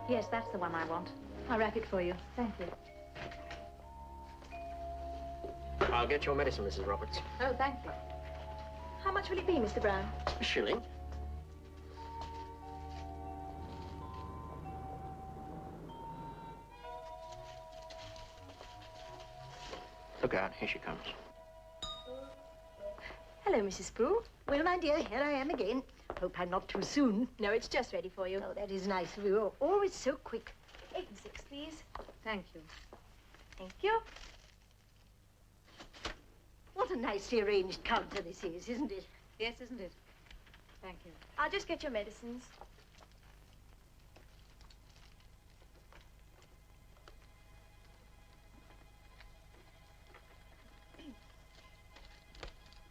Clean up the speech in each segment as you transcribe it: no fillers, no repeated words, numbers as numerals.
Yes, that's the one I want. I'll wrap it for you. Thank you. I'll get your medicine, Mrs. Roberts. Oh, thank you. How much will it be, Mr. Brown? A shilling. Look out, here she comes. Hello, Mrs. Prue. Well, my dear, here I am again. Hope I'm not too soon. No, it's just ready for you. Oh, that is nice of you. You're always so quick. 8 and 6, please. Thank you. Thank you. What a nicely arranged counter this is, isn't it? Yes, isn't it? Thank you. I'll just get your medicines.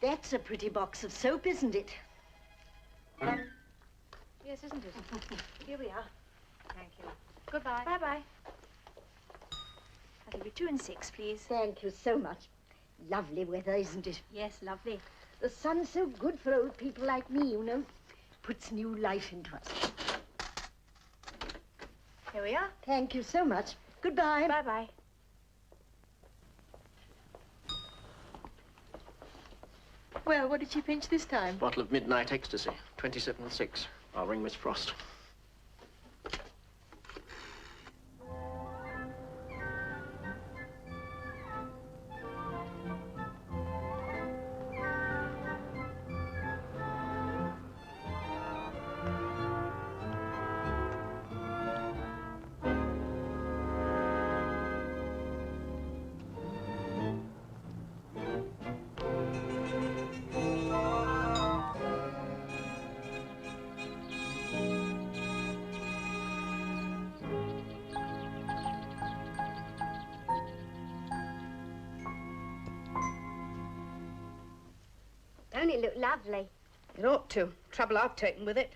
That's a pretty box of soap, isn't it? Yes, isn't it? Here we are. Thank you. Goodbye. Bye-bye. That'll be 2 and 6, please. Thank you so much. Lovely weather, isn't it? Yes, lovely. The sun's so good for old people like me, you know. Puts new life into us. Here we are. Thank you so much. Goodbye. Bye-bye. Well, what did she pinch this time? Bottle of midnight ecstasy, 27.6. I'll ring Miss Frost. Don't it look lovely? It ought to. Trouble I've taken with it.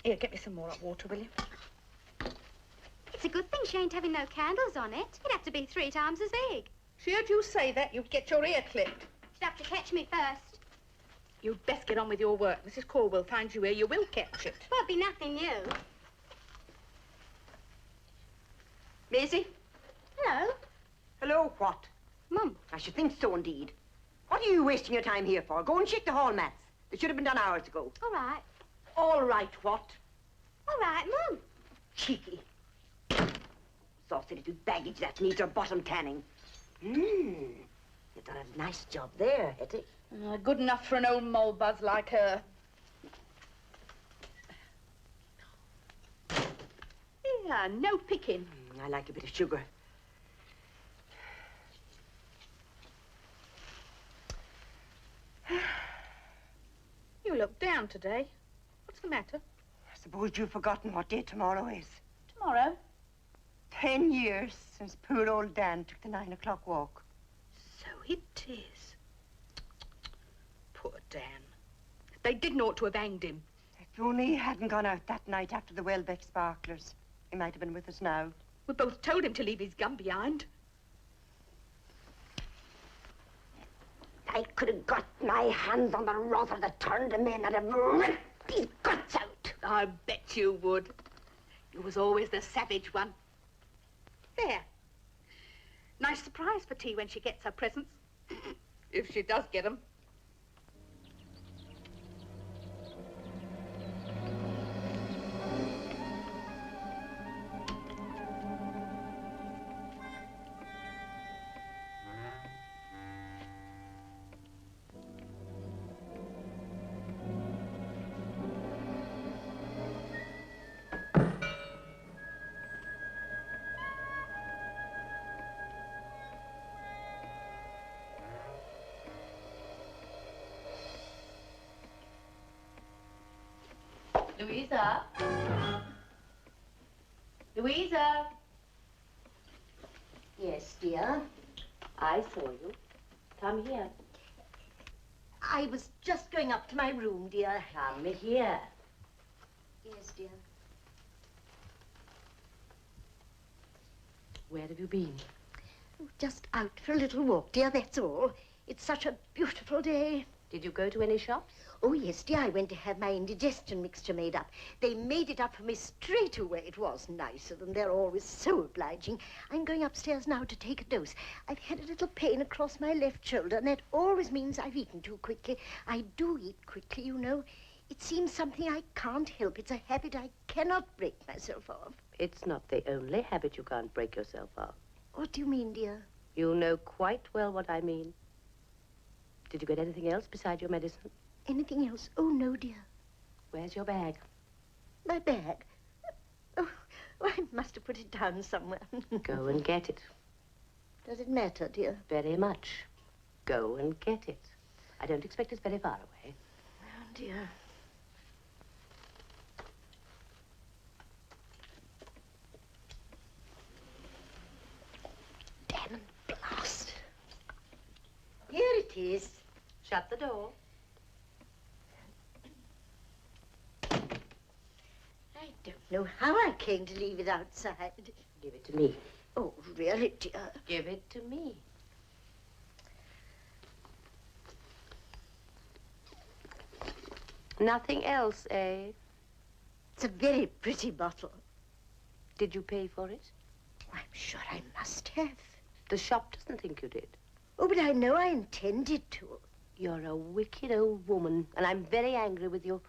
Here, get me some more hot water, will you? It's a good thing she ain't having no candles on it. It'd have to be 3 times as big. She heard you say that, you'd get your ear clipped. She'd have to catch me first. You'd best get on with your work. Mrs. Caldwell finds you here, you will catch it. Well, it'd be nothing new. Maisie? Hello? Hello, what? Mum. I should think so, indeed. What are you wasting your time here for? Go and shake the hall mats. They should have been done hours ago. All right. All right, what? All right, Mum. Cheeky. Saucy little baggage that needs her bottom tanning. You've done a nice job there, Hetty. Good enough for an old mole buzz like her. Yeah, no picking. I like a bit of sugar. You look down today. What's the matter? I suppose you've forgotten what day tomorrow is. Tomorrow? 10 years since poor old Dan took the 9 o'clock walk. So it is. Poor Dan. They didn't ought to have hanged him. If only he hadn't gone out that night after the Welbeck sparklers, he might have been with us now. We both told him to leave his gun behind. I could have got my hands on the rother that turned him in, I'd have ripped his guts out. I bet you would. You was always the savage one. There. Nice surprise for tea when she gets her presents. If she does get them. Louisa? Louisa? Yes, dear. I saw you. Come here. I was just going up to my room, dear. Come here. Yes, dear. Where have you been? Just out for a little walk, dear, that's all. It's such a beautiful day. Did you go to any shops? Oh, yes, dear, I went to have my indigestion mixture made up. They made it up for me straight away. It was nice of them. They're always so obliging. I'm going upstairs now to take a dose. I've had a little pain across my left shoulder, and that always means I've eaten too quickly. I do eat quickly, you know. It seems something I can't help. It's a habit I cannot break myself of. It's not the only habit you can't break yourself of. What do you mean, dear? You know quite well what I mean. Did you get anything else besides your medicine? Anything else? Oh, no, dear. Where's your bag? My bag? Oh, I must have put it down somewhere. Go and get it. Does it matter, dear? Very much. Go and get it. I don't expect it's very far away. Oh, dear. Damn and blast. Here it is. Shut the door. I don't know how I came to leave it outside. Give it to me. Oh, really, dear? Give it to me. Nothing else, eh? It's a very pretty bottle. Did you pay for it? I'm sure I must have. The shop doesn't think you did. Oh, but I know I intended to. You're a wicked old woman, and I'm very angry with you.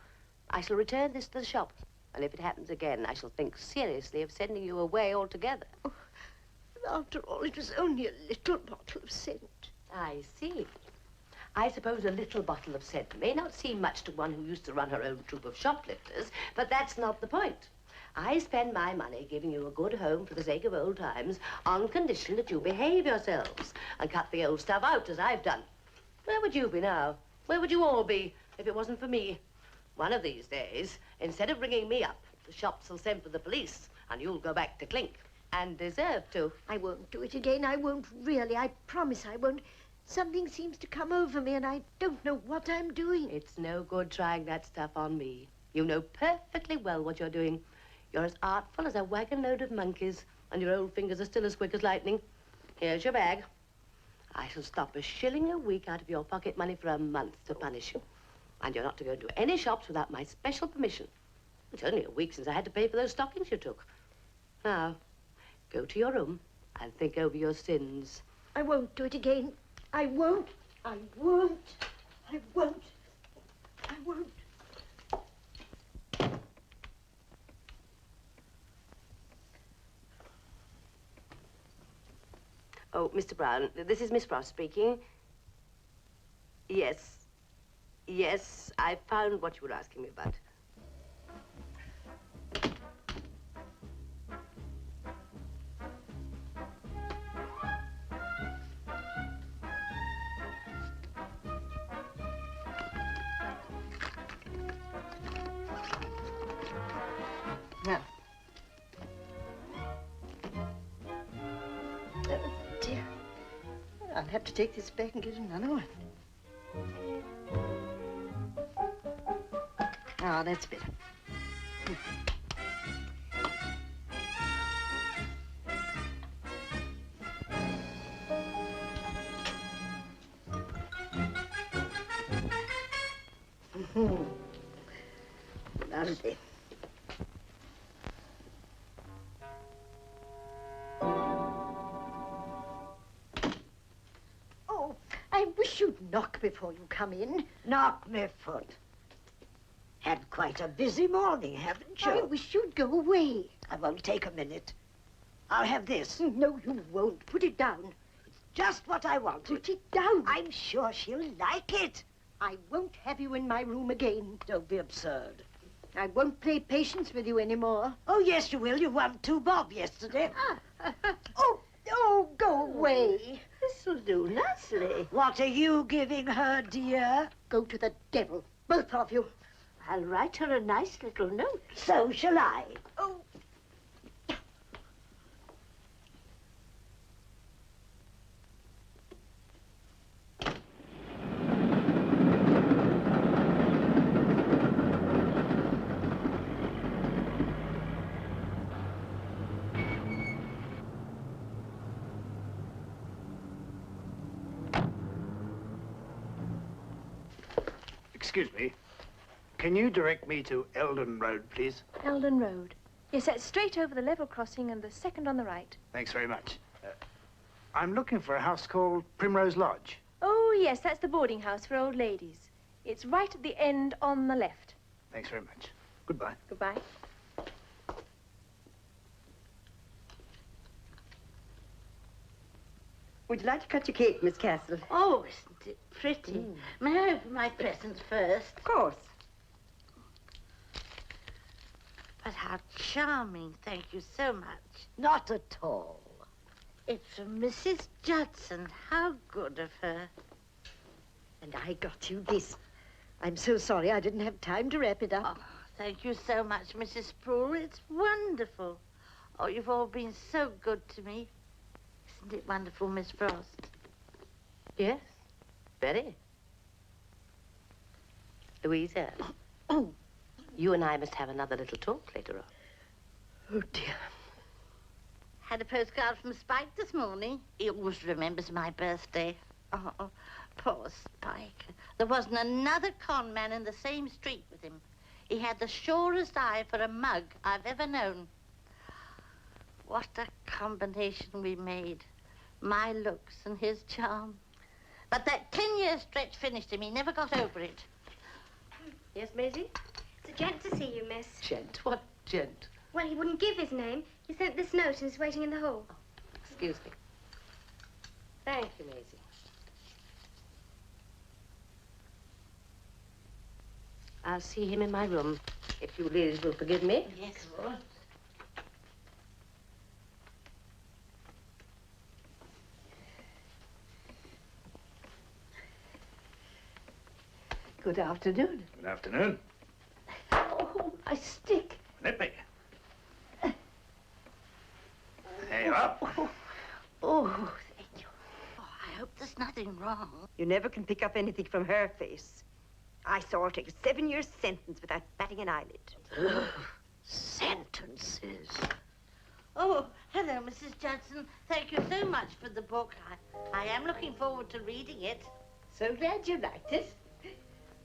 I shall return this to the shop, and if it happens again, I shall think seriously of sending you away altogether. Oh, after all, it was only a little bottle of scent. I see. I suppose a little bottle of scent may not seem much to one who used to run her own troop of shoplifters, but that's not the point. I spend my money giving you a good home for the sake of old times on condition that you behave yourselves and cut the old stuff out as I've done. Where would you be now? Where would you all be if it wasn't for me? One of these days, instead of ringing me up, the shops will send for the police and you'll go back to Clink. And deserve to. I won't do it again. I won't really. I promise I won't. Something seems to come over me and I don't know what I'm doing. It's no good trying that stuff on me. You know perfectly well what you're doing. You're as artful as a wagon load of monkeys, and your old fingers are still as quick as lightning. Here's your bag. I shall stop a shilling a week out of your pocket money for a month to punish you. And you're not to go into any shops without my special permission. It's only a week since I had to pay for those stockings you took. Now, go to your room and think over your sins. I won't do it again. I won't. I won't. I won't. I won't. Oh, Mr. Brown, this is Miss Frost speaking. Yes. Yes, I found what you were asking me about. Now. Oh, dear. I'll have to take this back and get another one. Oh, that's better. Lovely. Oh, I wish you'd knock before you come in. Knock me foot. Had quite a busy morning, haven't you? I wish you'd go away. I won't take a minute. I'll have this. No, you won't. Put it down. Just what I wanted. Put it down. I'm sure she'll like it. I won't have you in my room again. Don't be absurd. I won't play patience with you anymore. Oh, yes, you will. You won 2 bob yesterday. Oh, go away. This'll do nicely. What are you giving her, dear? Go to the devil, both of you. I'll write her a nice little note. So shall I. Oh. Excuse me. Can you direct me to Eldon Road, please? Eldon Road. Yes, that's straight over the level crossing and the second on the right. Thanks very much. I'm looking for a house called Primrose Lodge. Oh, yes, that's the boarding house for old ladies. It's right at the end on the left. Thanks very much. Goodbye. Goodbye. Would you like to cut your cake, Miss Castle? Oh, isn't it pretty? May I open my presents first? Of course. But how charming. Thank you so much. Not at all. It's from Mrs. Judson. How good of her. And I got you this. I'm so sorry I didn't have time to wrap it up. Oh, thank you so much, Mrs. Sproul. It's wonderful. Oh, you've all been so good to me. Isn't it wonderful, Miss Frost? Yes, very. Louisa. Oh. You and I must have another little talk later on. Oh, dear. Had a postcard from Spike this morning. He always remembers my birthday. Oh, poor Spike. There wasn't another con man in the same street with him. He had the surest eye for a mug I've ever known. What a combination we made. My looks and his charm. But that 10-year stretch finished him. He never got over it. Yes, Maisie? It's a gent to see you, miss. Gent? What gent? Well, he wouldn't give his name. He sent this note and is waiting in the hall. Oh, excuse me. Thank you, Maisie. I'll see him in my room, if you ladies will forgive me. Yes, Lord. Good afternoon. Good afternoon. Oh, my stick. Let me. There you are. Oh, thank you. Oh, I hope there's nothing wrong. You never can pick up anything from her face. I saw her take a 7-year sentence without batting an eyelid. Sentences. Oh, hello, Mrs. Judson. Thank you so much for the book. I am looking forward to reading it. So glad you liked it.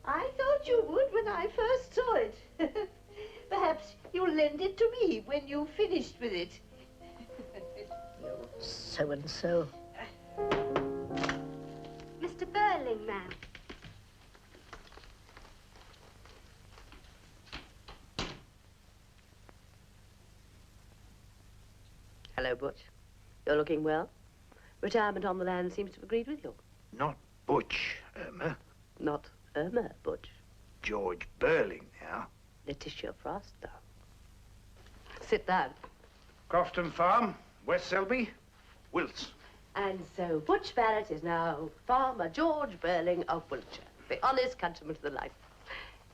I thought you would when I first saw it. Perhaps you'll lend it to me when you've finished with it. So-and-so. Mr. Burling, ma'am. Hello, Butch. You're looking well. Retirement on the land seems to have agreed with you. Not Butch, Irma. Not Irma, Butch. George Burling now. Letitia Frost, now. Sit down. Crofton Farm, West Selby, Wilts. And so Butch Barrett is now Farmer George Burling of Wiltshire, the honest countryman to the life.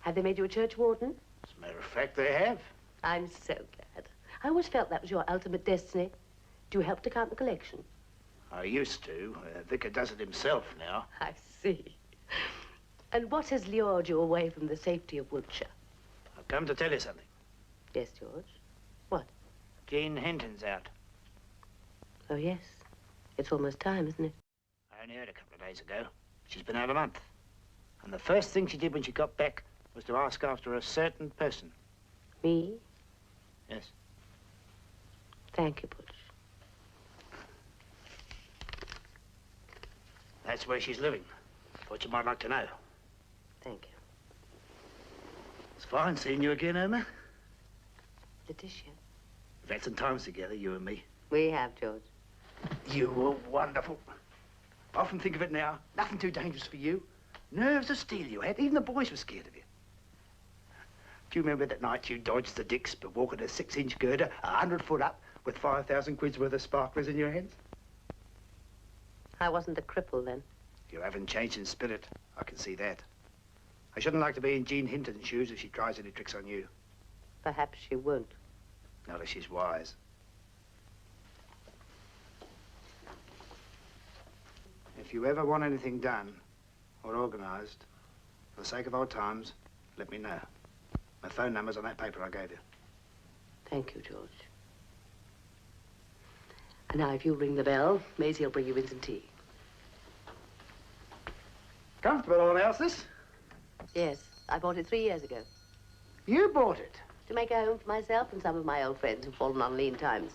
Have they made you a churchwarden? As a matter of fact, they have. I'm so glad. I always felt that was your ultimate destiny. Do you help to count the collection? I used to. Vicar does it himself now. I see. And what has lured you away from the safety of Wiltshire? I've come to tell you something. Yes, George? What? Jean Hinton's out. Oh, yes. It's almost time, isn't it? I only heard a couple of days ago. She's been out a month. And the first thing she did when she got back was to ask after a certain person. Me? Yes. Thank you, Butch. That's where she's living. What you might like to know. Thank you. It's fine seeing you again, Irma. Letitia. We've had some times together, you and me. We have, George. You were wonderful. I often think of it now. Nothing too dangerous for you. Nerves of steel you had. Even the boys were scared of you. Do you remember that night you dodged the dicks but walking a 6-inch girder 100 foot up with 5,000 quid's worth of sparklers in your hands? I wasn't a cripple then. You haven't changed in spirit. I can see that. I shouldn't like to be in Jean Hinton's shoes if she tries any tricks on you. Perhaps she won't. Not if she's wise. If you ever want anything done or organised, for the sake of old times, let me know. My phone number's on that paper I gave you. Thank you, George. And now, if you ring the bell, Maisie will bring you in some tea. Comfortable old house, this? Yes, I bought it 3 years ago. You bought it? To make a home for myself and some of my old friends who've fallen on lean times.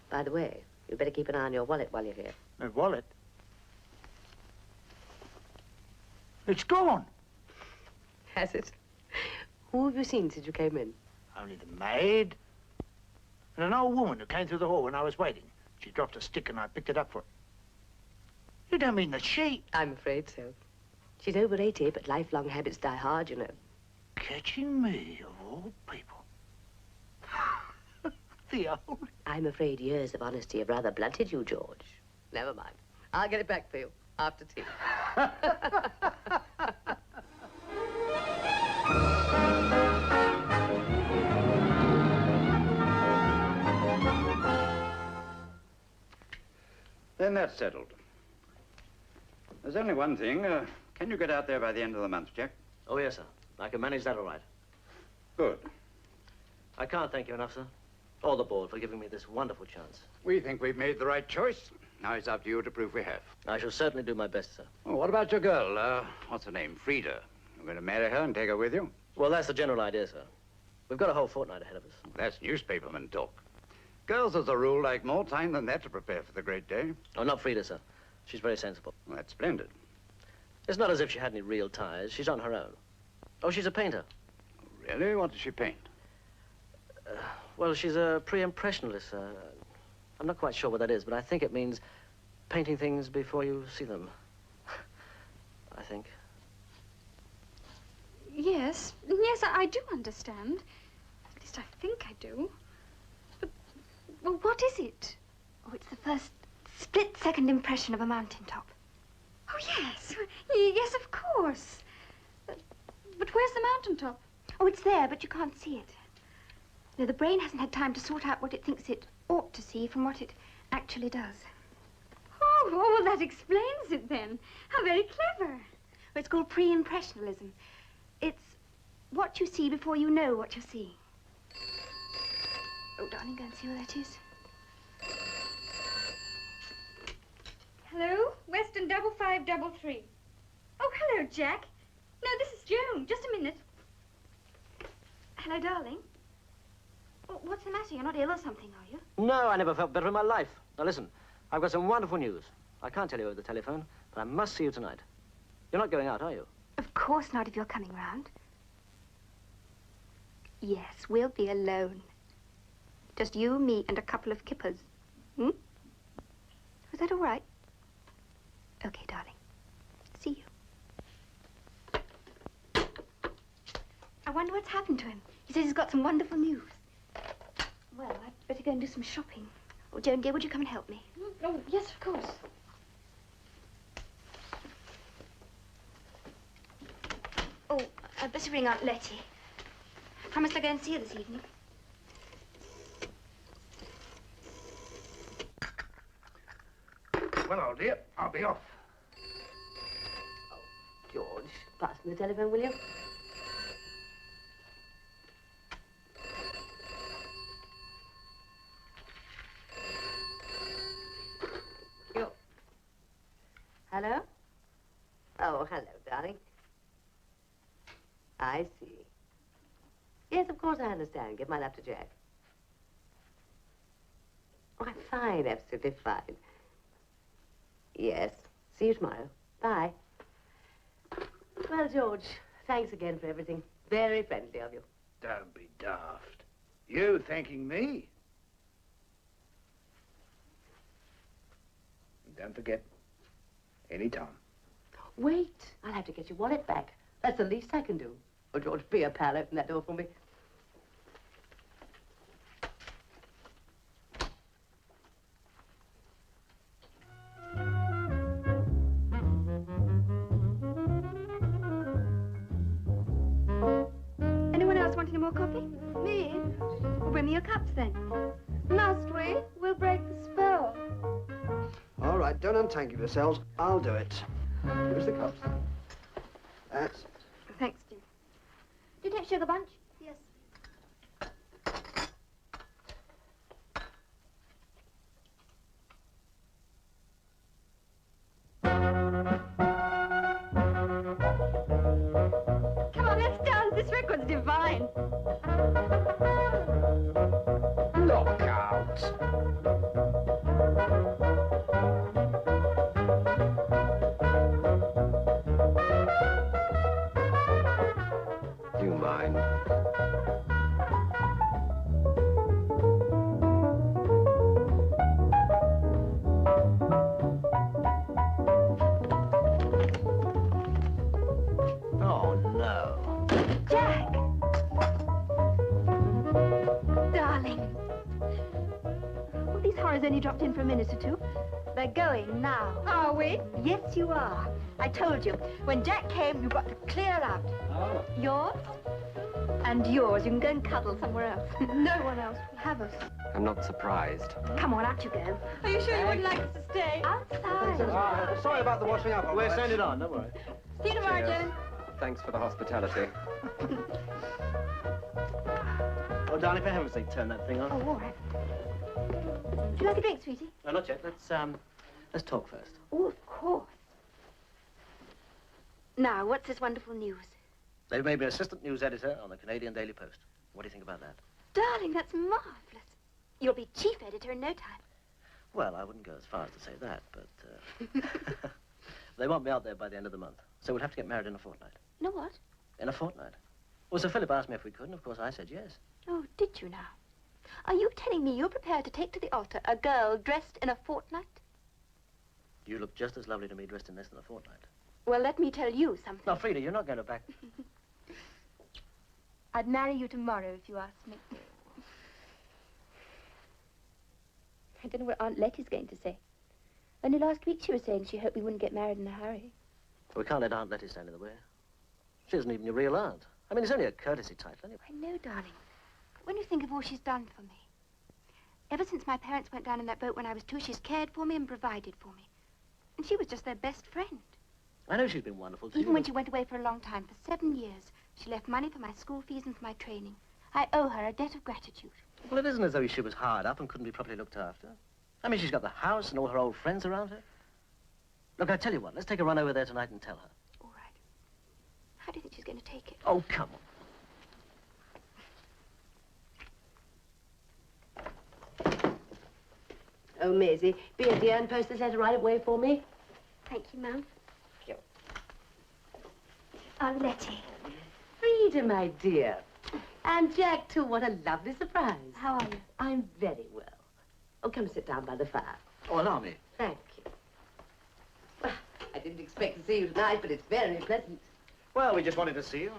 By the way, you'd better keep an eye on your wallet while you're here. My wallet? It's gone. Has it? Who have you seen since you came in? Only the maid. And an old woman who came through the hall when I was waiting. She dropped a stick and I picked it up for her. You don't mean that she... I'm afraid so. She's over 80, but lifelong habits die hard, you know. Catching me, of all people. The old... I'm afraid years of honesty have rather blunted you, George. Never mind. I'll get it back for you after tea. Then that's settled. There's only one thing. Can you get out there by the end of the month, Jack? Oh, yes, sir. I can manage that all right. Good. I can't thank you enough, sir. Or the board for giving me this wonderful chance. We think we've made the right choice. Now it's up to you to prove we have. I shall certainly do my best, sir. Well, what about your girl? What's her name? Frida. You're going to marry her and take her with you? Well, that's the general idea, sir. We've got a whole fortnight ahead of us. That's newspaperman talk. Girls, as a rule, like more time than that to prepare for the great day. Oh, not Frida, sir. She's very sensible. Well, that's splendid. It's not as if she had any real ties. She's on her own. Oh, she's a painter. Really? What does she paint? Well, she's a pre-impressionist. I'm not quite sure what that is, but I think it means painting things before you see them. I think. Yes, I do understand. At least I think I do. But, well, what is it? Oh, it's the first split-second impression of a mountaintop. Oh, yes. Yes, of course. But where's the mountaintop? Oh, it's there, but you can't see it. No, the brain hasn't had time to sort out what it thinks it ought to see from what it actually does. Oh, well, that explains it then. How very clever. Well, it's called pre-impressionism. It's what you see before you know what you're seeing. Oh, darling, go and see what that is. Hello, Western 5533. Oh, hello, Jack. No, this is Joan. Just a minute. Hello, darling. Oh, what's the matter? You're not ill or something, are you? No, I never felt better in my life. Now, listen, I've got some wonderful news. I can't tell you over the telephone, but I must see you tonight. You're not going out, are you? Of course not, if you're coming round. Yes, we'll be alone. Just you, me, and a couple of kippers. Hmm? Was that all right? Okay, darling. See you. I wonder what's happened to him. He says he's got some wonderful news. Well, I'd better go and do some shopping. Oh, Joan, dear, would you come and help me? Oh, yes, of course. Oh, I'd better ring Aunt Letty. Promised I'd go and see her this evening. Well, old dear, I'll be off. Oh, George, pass me the telephone, will you? Hello? Oh, hello, darling. I see. Yes, of course I understand. Give my love to Jack. Oh, I'm fine, absolutely fine. Yes. See you tomorrow. Bye. Well, George, thanks again for everything. Very friendly of you. Don't be daft. You thanking me? And don't forget, any time. Wait. I'll have to get your wallet back. That's the least I can do. Oh, George, be a pal. Open that door for me. Anyone else want any more coffee? Me? Well, bring me your cups then. Must we? We'll break the spell. All right, don't untangle yourselves. I'll do it. Give us the cups. That's... Thanks, Steve. Do you take sugar bunch? Yes. Come on, let's dance. This record's divine. Look out! Do you mind? Oh, no. Jack! Darling. Well, these horrors only dropped in for a minute or two. They're going now. Are we? Yes, you are. I told you. When Jack came, you've got to clear out. Oh. Yours and yours. You can go and cuddle somewhere else. No one else will have us. I'm not surprised. Come on, out you go. Are you sure you wouldn't like us to stay? Outside. Sorry about the washing up. We'll send it on, don't worry. See you tomorrow, Cheers. Joan. Thanks for the hospitality. Oh, darling, for heaven's sake, turn that thing on. Oh, all right. Would you like a drink, sweetie? No, not yet. Let's talk first. Oh, of course. Now, what's this wonderful news? They've made me assistant news editor on the Canadian Daily Post. What do you think about that? Darling, that's marvelous. You'll be chief editor in no time. Well, I wouldn't go as far as to say that, but they want me out there by the end of the month. So we'll have to get married in a fortnight. You know what? In a fortnight. Well, Sir Philip asked me if we could, and of course I said yes. Oh, did you now? Are you telling me you're prepared to take to the altar a girl dressed in a fortnight? You look just as lovely to me dressed in less than a fortnight. Well, let me tell you something. No, Frida, you're not going to back... I'd marry you tomorrow if you asked me. I don't know what Aunt Lettie's going to say. Only last week she was saying she hoped we wouldn't get married in a hurry. We can't let Aunt Letty stand in the way. She isn't even your real aunt. I mean, it's only a courtesy title, anyway. I know, darling. But when you think of all she's done for me. Ever since my parents went down in that boat when I was 2, she's cared for me and provided for me. And she was just their best friend. I know she's been wonderful to you. Even when she went away for a long time, for 7 years, she left money for my school fees and for my training. I owe her a debt of gratitude. Well, it isn't as though she was hard up and couldn't be properly looked after. I mean, she's got the house and all her old friends around her. Look, I tell you what, let's take a run over there tonight and tell her. All right. How do you think she's going to take it? Oh, come on. Oh, Maisie, be a dear and post this letter right away for me. Thank you, Mum. Thank you. Aunt Lettie. Frida, my dear. And Jack, too. What a lovely surprise. How are you? I'm very well. Oh, come sit down by the fire. Oh, allow me. Thank you. Well, I didn't expect to see you tonight, but it's very pleasant. Well, we just wanted to see you.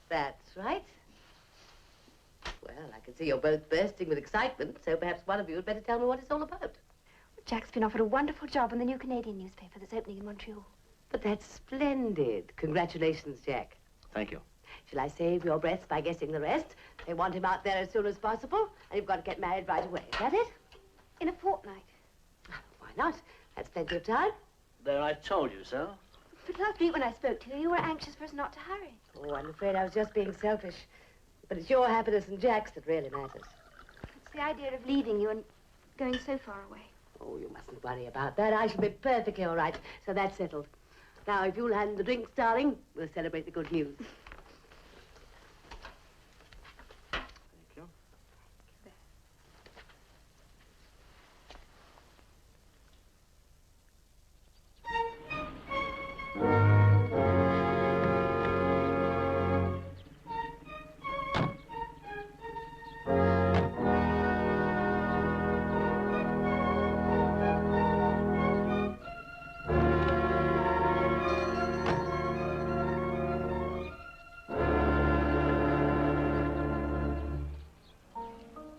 That's right. Well, I can see you're both bursting with excitement, so perhaps one of you had better tell me what it's all about. Jack's been offered a wonderful job in the new Canadian newspaper that's opening in Montreal. But that's splendid. Congratulations, Jack. Thank you. Shall I save your breath by guessing the rest? They want him out there as soon as possible, and you've got to get married right away. Is that it? In a fortnight. Why not? That's plenty of time. There, I told you so. But last week when I spoke to you, you were anxious for us not to hurry. Oh, I'm afraid I was just being selfish. But it's your happiness and Jack's that really matters. It's the idea of leaving you and going so far away. Oh, you mustn't worry about that. I shall be perfectly all right. So that's settled. Now, if you'll hand the drinks, darling, we'll celebrate the good news. Thank you.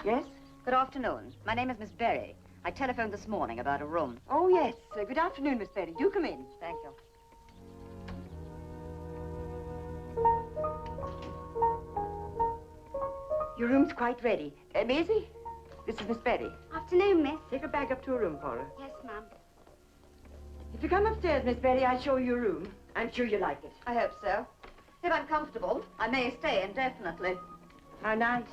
Yes? Good afternoon. My name is Miss Berry. I telephoned this morning about a room. Oh, yes. Good afternoon, Miss Berry. Do come in. Thank you. Your room's quite ready. Maisie, this is Miss Berry. Afternoon, miss. Take her bag up to her room for her. Yes, ma'am. If you come upstairs, Miss Berry, I'll show you your room. I'm sure you like it. I hope so. If I'm comfortable, I may stay indefinitely. How nice.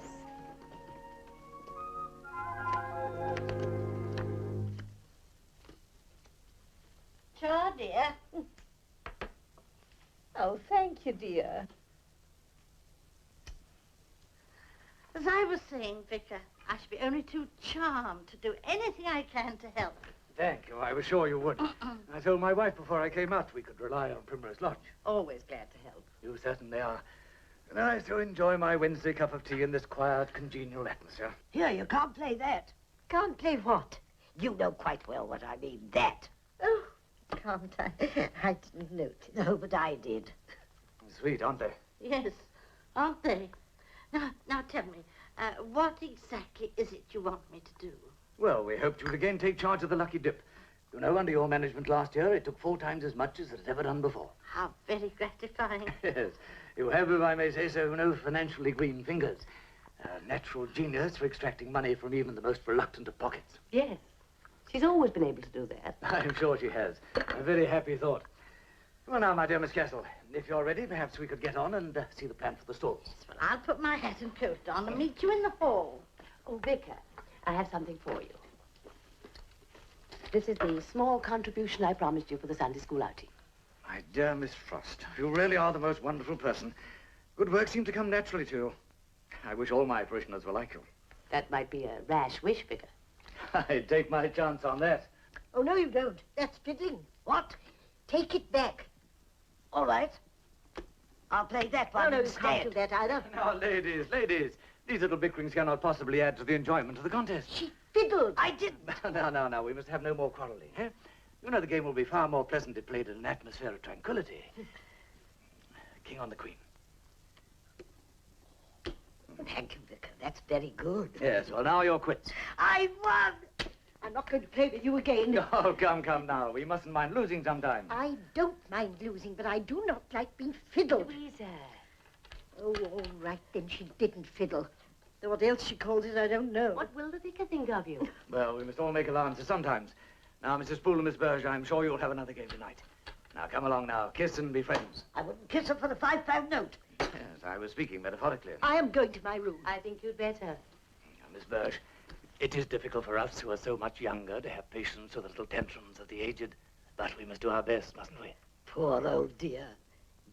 Cha, dear. Oh, thank you, dear. As I was saying, Vicar, I should be only too charmed to do anything I can to help. Thank you. I was sure you would. I told my wife before I came out we could rely on Primrose Lodge. Always glad to help. You certainly are. And I so enjoy my Wednesday cup of tea in this quiet, congenial atmosphere. Here, you can't play that. Can't play what? You know quite well what I mean, that. Oh, can't I? I didn't notice. No, but I did. Sweet, aren't they? Yes, aren't they? Now tell me, what exactly is it you want me to do? Well, we hoped you'd again take charge of the Lucky Dip. You know, under your management last year, it took 4 times as much as it had ever done before. How very gratifying. Yes. You have, if I may say so, no financially green fingers. A natural genius for extracting money from even the most reluctant of pockets. Yes. She's always been able to do that. I'm sure she has. A very happy thought. Well, now, my dear Miss Castle, if you're ready, perhaps we could get on and see the plan for the stalls. Well, I'll put my hat and coat on and meet you in the hall. Oh, Vicar, I have something for you. This is the small contribution I promised you for the Sunday school outing. My dear Miss Frost, you really are the most wonderful person. Good work seemed to come naturally to you. I wish all my parishioners were like you. That might be a rash wish, Vicar. I'd take my chance on that. Oh, no, you don't. That's fitting. What? Take it back. All right. I'll play that one. Oh, no, you instead. can't do that either. Now, ladies, these little bickerings cannot possibly add to the enjoyment of the contest. She fiddled. I didn't. No, we must have no more quarreling, eh? You know the game will be far more pleasant if played in an atmosphere of tranquility. King on the Queen. Thank you, Vicar. That's very good. Yes, well, now you're quits. I won! I'm not going to play with you again. Oh, come now. We mustn't mind losing sometimes. I don't mind losing, but I do not like being fiddled. Louisa. Oh, all right, then she didn't fiddle. Though what else she called it, I don't know. What will the Vicar think of you? Well, we must all make allowances sometimes. Now, Mrs. Poole and Miss Burge, I'm sure you'll have another game tonight. Now, come along now. Kiss and be friends. I wouldn't kiss her for the £5 note. Yes, I was speaking metaphorically. I am going to my room. I think you'd better. Now, Miss Burge, it is difficult for us who are so much younger to have patience with the little tantrums of the aged, but we must do our best, mustn't we? Poor old dear.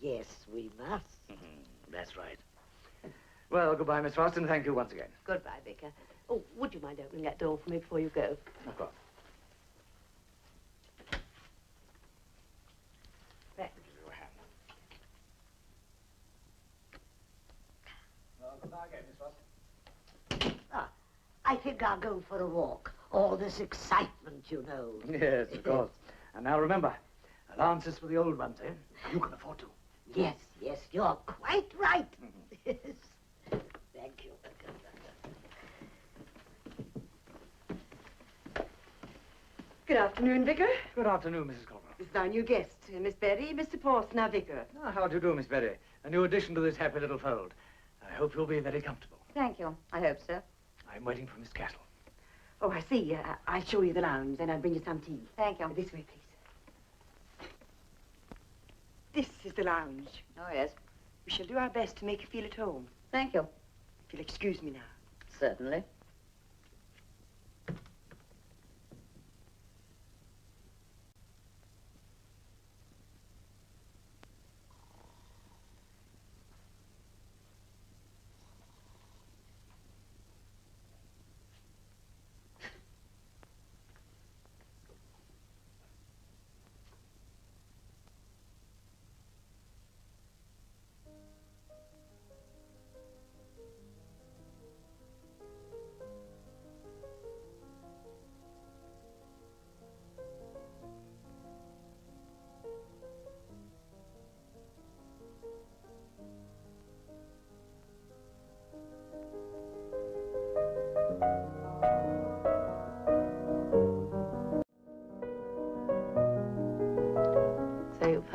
Yes, we must. That's right. Well, goodbye, Miss Frost, and thank you once again. Goodbye, Vicar. Oh, would you mind opening that door for me before you go? Of course. Thanks. Well, goodbye again, Miss Frost. I think I'll go for a walk. All this excitement, you know. Yes, of course. And now remember, allowances for the old ones, eh? You can afford to. Yes, you're quite right. Yes. Thank you. Good afternoon, Vicar. Good afternoon, Mrs. Colwell. This is our new guest, Miss Berry, Mr. Pawson, our vicar. Ah, how do you do, Miss Berry? A new addition to this happy little fold. I hope you'll be very comfortable. Thank you. I hope so. I'm waiting for Miss Castle. Oh, I see. I'll show you the lounge, then I'll bring you some tea. Thank you. This way, please. This is the lounge. Oh, yes. We shall do our best to make you feel at home. Thank you. If you'll excuse me now. Certainly.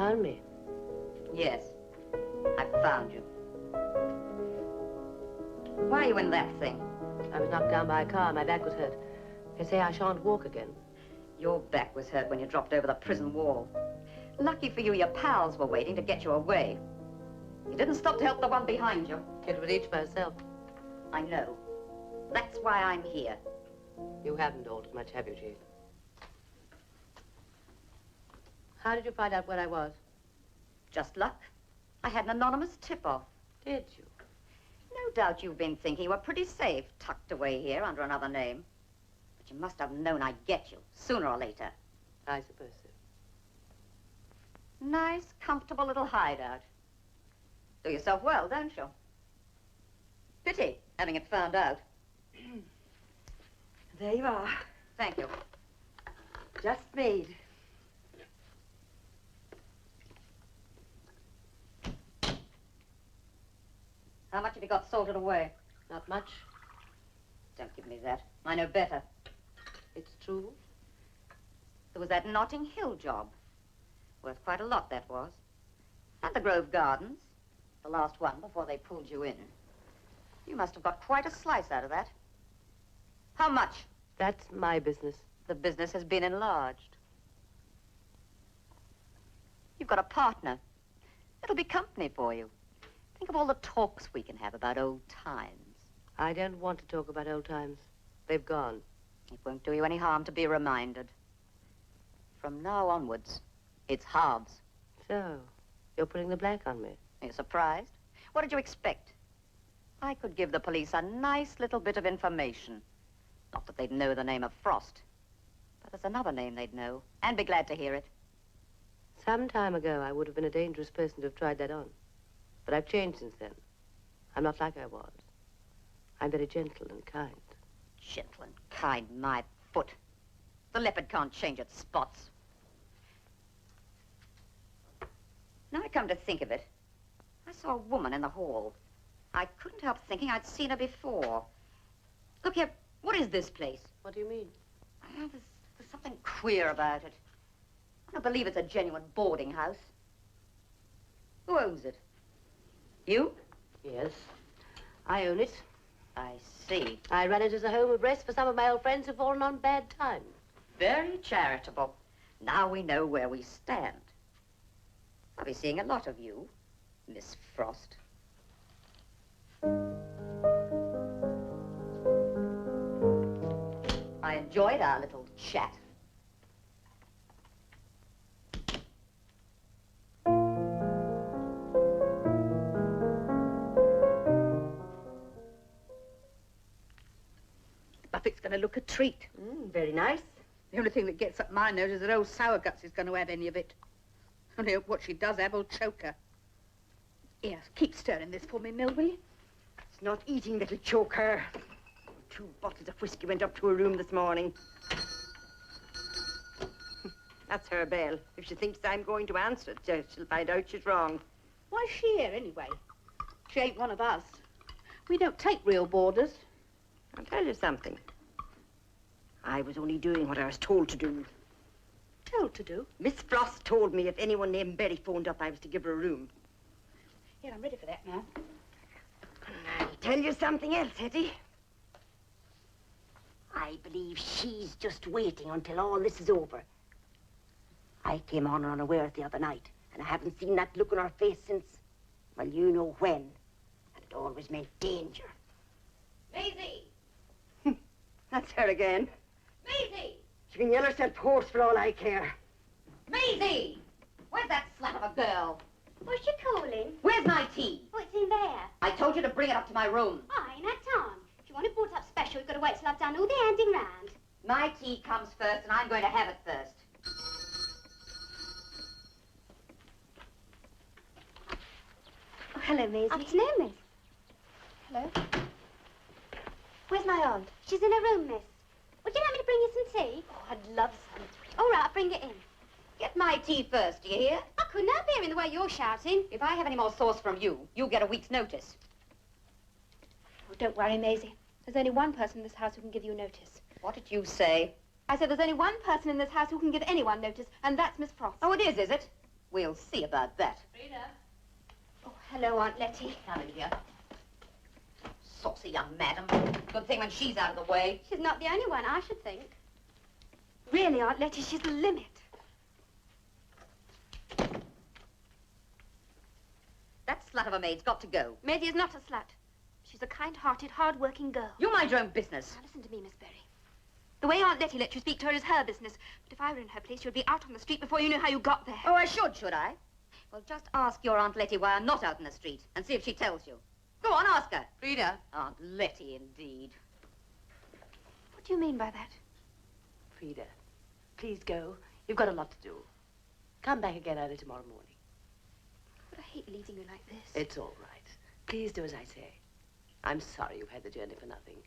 found me. Yes, I found you. Why are you in that thing? I was knocked down by a car. My back was hurt. They say I shan't walk again. Your back was hurt when you dropped over the prison wall. Lucky for you, your pals were waiting to get you away. You didn't stop to help the one behind you. It was each for herself. I know. That's why I'm here. You haven't altered much, have you, Chief? How did you find out where I was? Just luck. I had an anonymous tip-off. Did you? No doubt you've been thinking you were pretty safe, tucked away here under another name. But you must have known I'd get you, sooner or later. I suppose so. Nice, comfortable little hideout. Do yourself well, don't you? Pity, having it found out. There you are. Thank you. Just made. How much have you got salted away? Not much. Don't give me that. I know better. It's true. There was that Notting Hill job. Worth quite a lot, that was. And the Grove Gardens. The last one before they pulled you in. You must have got quite a slice out of that. How much? That's my business. The business has been enlarged. You've got a partner. It'll be company for you. Think of all the talks we can have about old times. I don't want to talk about old times. They've gone. It won't do you any harm to be reminded. From now onwards, it's halves. So, you're putting the blank on me. Are you surprised? What did you expect? I could give the police a nice little bit of information. Not that they'd know the name of Frost. But there's another name they'd know, and be glad to hear it. Some time ago, I would have been a dangerous person to have tried that on. But I've changed since then. I'm not like I was. I'm very gentle and kind. Gentle and kind, my foot. The leopard can't change its spots. Now I come to think of it, I saw a woman in the hall. I couldn't help thinking I'd seen her before. Look here, what is this place? What do you mean? There's something queer about it. I don't believe it's a genuine boarding house. Who owns it? You? Yes. I own it. I see. I run it as a home of rest for some of my old friends who've fallen on bad times. Very charitable. Now we know where we stand. I'll be seeing a lot of you, Miss Frost. I enjoyed our little chat. Buffett's going to look a treat. Very nice. The only thing that gets up my nose is that old Sour Guts is going to have any of it. Only hope what she does have will choke her. Here, keep stirring this for me, Mill, will you? It's not eating that'll choke her. 2 bottles of whiskey went up to her room this morning. That's her bell. If she thinks I'm going to answer it, she'll find out she's wrong. Why's she here, anyway? She ain't one of us. We don't take real boarders. I'll tell you something. I was only doing what I was told to do. Told to do? Miss Frost told me if anyone named Berry phoned up, I was to give her a room. Yeah, I'm ready for that now. I'll tell you something else, Hetty. I believe she's just waiting until all this is over. I came on her unawares the other night, and I haven't seen that look on her face since, well, you know when. And it always meant danger. Maisie! That's her again. Maisie! She can yell herself hoarse for all I care. Maisie! Where's that slut of a girl? What's she calling? Where's my tea? Oh, it's in there. I told you to bring it up to my room. I ain't had time. If you want it brought up special, you've got to wait till I've done all the handing round. My tea comes first, and I'm going to have it first. Oh, hello, Maisie. Afternoon, miss. Hello. Where's my aunt? She's in her room, miss. Would you like me to bring you some tea? Oh, I'd love some. All right, I'll bring it in. Get my tea first, do you hear? I couldn't help hearing the way you're shouting. If I have any more sauce from you, you'll get a week's notice. Oh, don't worry, Maisie. There's only one person in this house who can give you notice. What did you say? I said there's only one person in this house who can give anyone notice, and that's Miss Frost. Oh, it is it? We'll see about that. Frida. Oh, hello, Aunt Letty. Come in here. Saucy young madam. Good thing when she's out of the way. She's not the only one, I should think. Really, Aunt Letty, she's the limit. That slut of a maid's got to go. Maisie is not a slut. She's a kind-hearted, hard-working girl. You mind your own business. Now, listen to me, Miss Berry. The way Aunt Letty let you speak to her is her business. But if I were in her place, you'd be out on the street before you knew how you got there. Oh, I should I? Well, just ask your Aunt Letty why I'm not out in the street and see if she tells you. Go on, ask her. Frida. Aunt Letty, indeed. What do you mean by that? Frida, please go. You've got a lot to do. Come back again early tomorrow morning. But I hate leaving you like this. It's all right. Please do as I say. I'm sorry you've had the journey for nothing.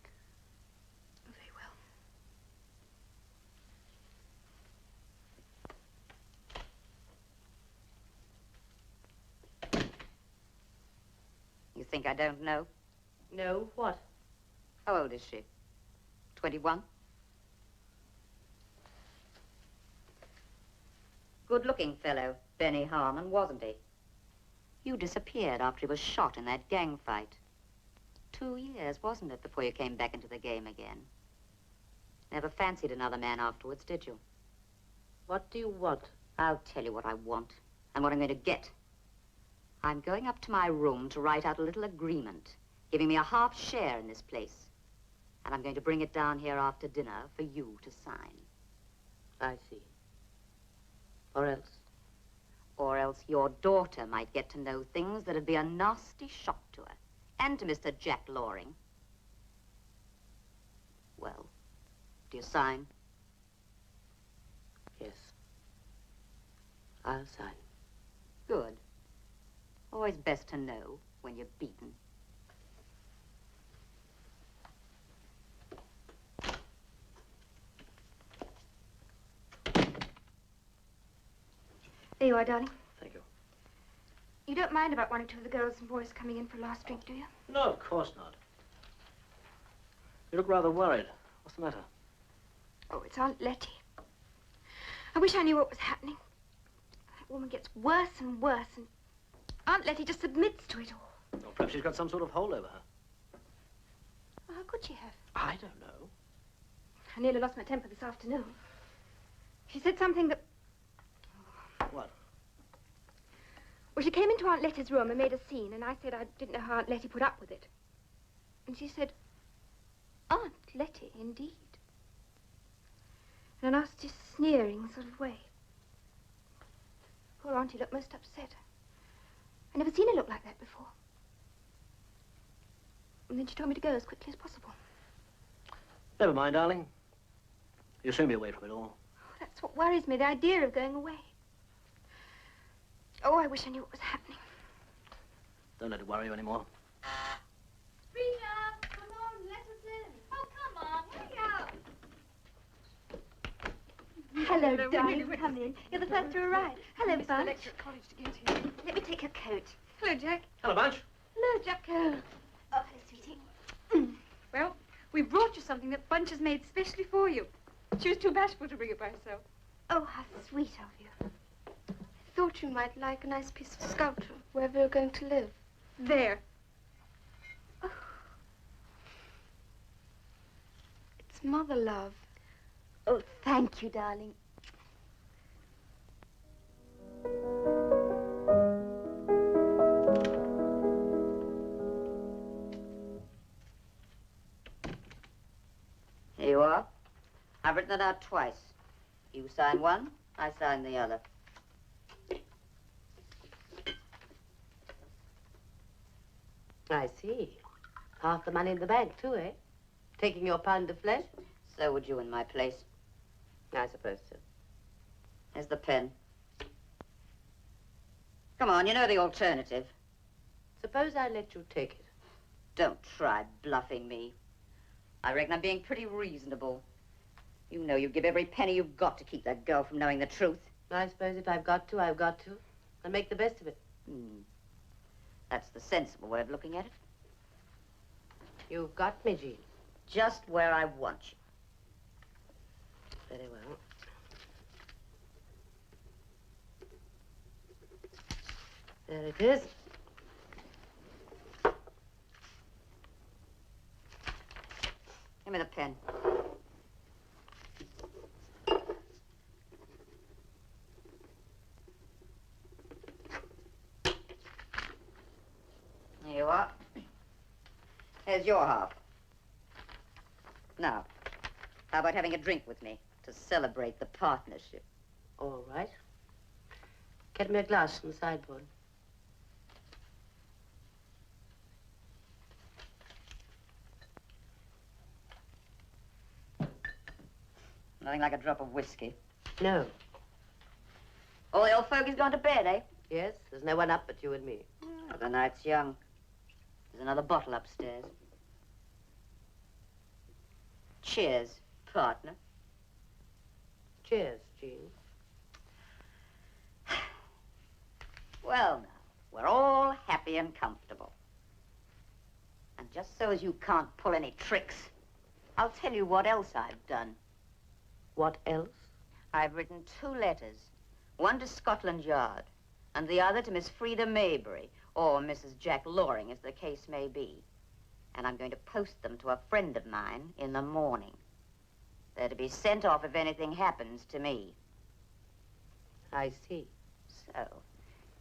Very well. You think I don't know? No, what? How old is she? 21? Good-looking fellow, Benny Harmon, wasn't he? You disappeared after he was shot in that gang fight. 2 years, wasn't it, before you came back into the game again? Never fancied another man afterwards, did you? What do you want? I'll tell you what I want and what I'm going to get. I'm going up to my room to write out a little agreement, giving me a half share in this place. And I'm going to bring it down here after dinner for you to sign. I see. Or else? Or else your daughter might get to know things that'd be a nasty shock to her. And to Mr. Jack Loring. Well, do you sign? Yes. I'll sign. Good. Always best to know when you're beaten. There you are, darling. Thank you. You don't mind about one or two of the girls and boys coming in for a last drink, do you? No, of course not. You look rather worried. What's the matter? Oh, it's Aunt Letty. I wish I knew what was happening. That woman gets worse and worse, and Aunt Letty just submits to it all. Or perhaps she's got some sort of hold over her. Well, how could she have? I don't know. I nearly lost my temper this afternoon. She said something that... What? Well, she came into Aunt Letty's room and made a scene, and I said I didn't know how Aunt Letty put up with it. And she said, Aunt Letty, indeed. In a nasty, sneering sort of way. Poor Auntie looked most upset. I'd never seen her look like that before. And then she told me to go as quickly as possible. Never mind, darling. You'll soon be away from it all. Oh, that's what worries me, the idea of going away. Oh, I wish I knew what was happening. Don't let it worry you anymore. Frida, come on, let us in. Oh, come on, hurry up. Hello, darling. Come in. You're the first to arrive. Hello, Missed Bunch. the lecture at college to get here. Let me take your coat. Hello, Jack. Hello, Bunch. Hello, Jacko. Oh, hello, sweetie. Well, we brought you something that Bunch has made specially for you. She was too bashful to bring it by herself. Oh, how sweet of you. I thought you might like a nice piece of sculpture wherever you're going to live. There. Oh. It's mother love. Oh, thank you, darling. Here you are. I've written it out twice. You sign one, I sign the other. I see. Half the money in the bank, too, eh? Taking your pound of flesh? So would you in my place. I suppose so. Here's the pen. Come on, you know the alternative. Suppose I let you take it. Don't try bluffing me. I reckon I'm being pretty reasonable. You know you give every penny you've got to keep that girl from knowing the truth. I suppose if I've got to, I've got to. And make the best of it. That's the sensible way of looking at it. You've got me, Jean. Just where I want you. Very well. There it is. Give me the pen. There you are. Here's your half. Now, how about having a drink with me to celebrate the partnership? All right. Get me a glass from the sideboard. Nothing like a drop of whiskey. No. All the old fogies gone to bed, eh? Yes, there's no one up but you and me. Oh, the night's young. There's another bottle upstairs. Cheers, partner. Cheers, Jean. Well, now, we're all happy and comfortable. And just so as you can't pull any tricks, I'll tell you what else I've done. What else? I've written 2 letters. One to Scotland Yard, and the other to Miss Frida Maybury, or Mrs. Jack Loring, as the case may be. And I'm going to post them to a friend of mine in the morning. They're to be sent off if anything happens to me. I see. So,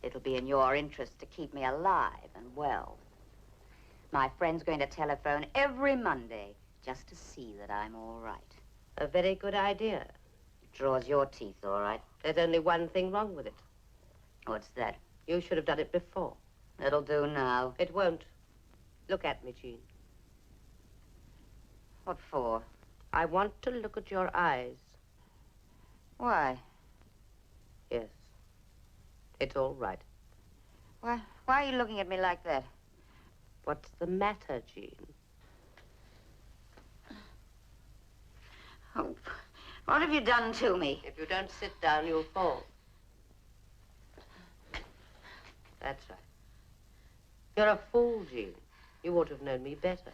it'll be in your interest to keep me alive and well. My friend's going to telephone every Monday just to see that I'm all right. A very good idea. It draws your teeth, all right. There's only one thing wrong with it. What's that? You should have done it before. It'll do now. It won't. Look at me, Jean. What for? I want to look at your eyes. Why? Yes. It's all right. Why are you looking at me like that? What's the matter, Jean? Oh, what have you done to me? If you don't sit down, you'll fall. That's right. You're a fool, Jean. You ought to have known me better.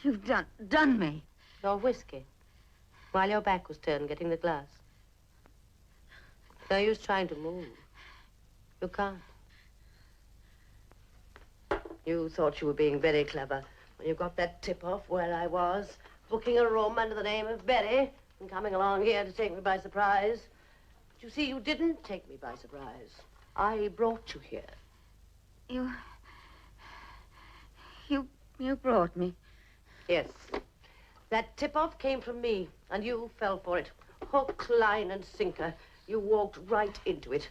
You've done me. Your whiskey. While your back was turned, getting the glass. No use trying to move. You can't. You thought you were being very clever when you got that tip-off where I was, booking a room under the name of Betty and coming along here to take me by surprise. But you see, you didn't take me by surprise. I brought you here. You brought me. Yes. That tip-off came from me, and you fell for it. Hook, line, and sinker. You walked right into it.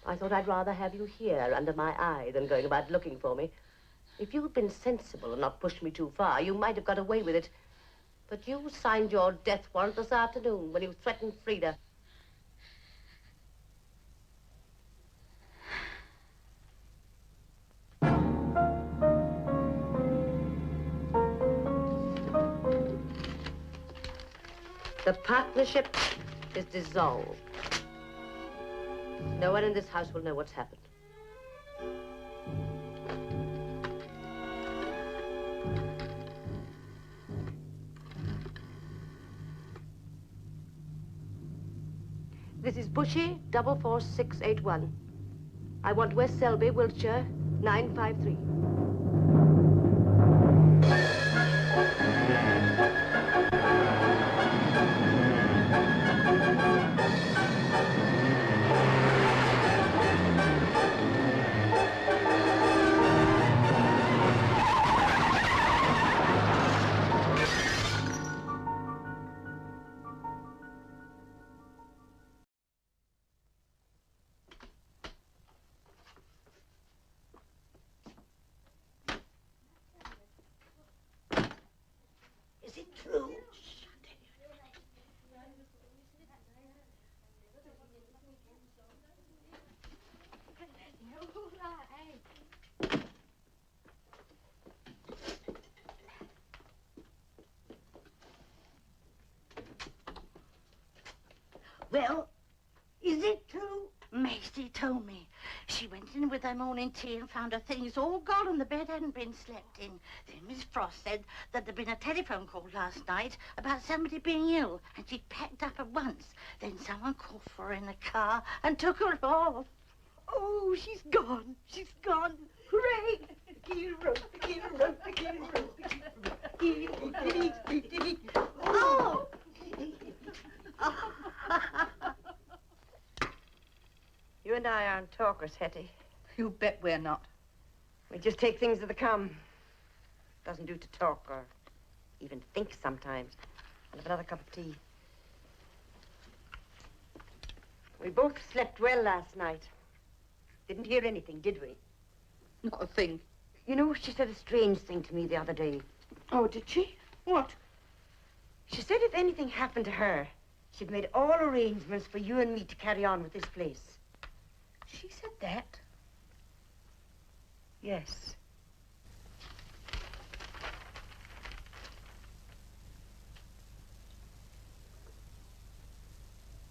I thought I'd rather have you here under my eye than going about looking for me. If you'd been sensible and not pushed me too far, you might have got away with it. But you signed your death warrant this afternoon when you threatened Frida. The partnership is dissolved. No one in this house will know what's happened. This is Bushy 44681. I want West Selby, Wiltshire, 953. Is it true? Well, is it true? Maisie told me. She went in with her morning tea and found her things all gone and the bed hadn't been slept in. Then Miss Frost said that there'd been a telephone call last night about somebody being ill, and she'd packed up at once. Then someone called for her in the car and took her off. Oh, Oh, she's gone. She's gone. Hooray! The keel rope, the keel rope, the keel rope, the keel rope. Oh! You and I aren't talkers, Hetty. You bet we're not. We just take things as they come. Doesn't do to talk or even think sometimes. I'll have another cup of tea. We both slept well last night. Didn't hear anything, did we? Not a thing. You know, she said a strange thing to me the other day. Oh, did she? What? She said if anything happened to her, she'd made all arrangements for you and me to carry on with this place. She said that? Yes.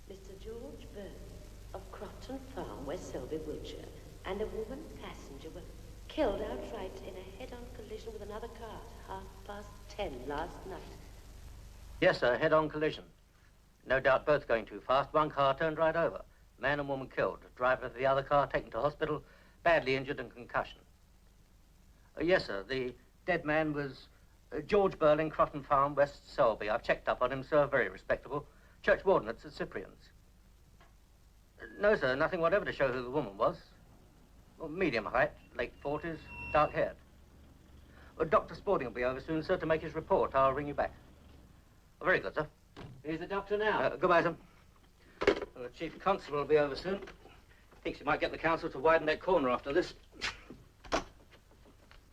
Mr. George Byrne of Crofton Farm, West Selby, Wiltshire, and a woman passenger were killed outright in a head-on collision with another car at 10:30 last night. Yes, sir, head-on collision. No doubt both going too fast. One car turned right over. Man and woman killed. Driver of the other car taken to hospital, badly injured and concussion. Yes, sir, the dead man was George Burling, Crofton Farm, West Selby. I've checked up on him, sir, very respectable. Church warden at St. Cyprian's. No, sir, nothing whatever to show who the woman was. Well, medium height, late 40s, dark-haired. Dr. Spaulding will be over soon, sir, to make his report. I'll ring you back. Very good, sir. Here's the doctor now. Goodbye, sir. Well, the chief constable will be over soon. Thinks he might get the council to widen that corner after this.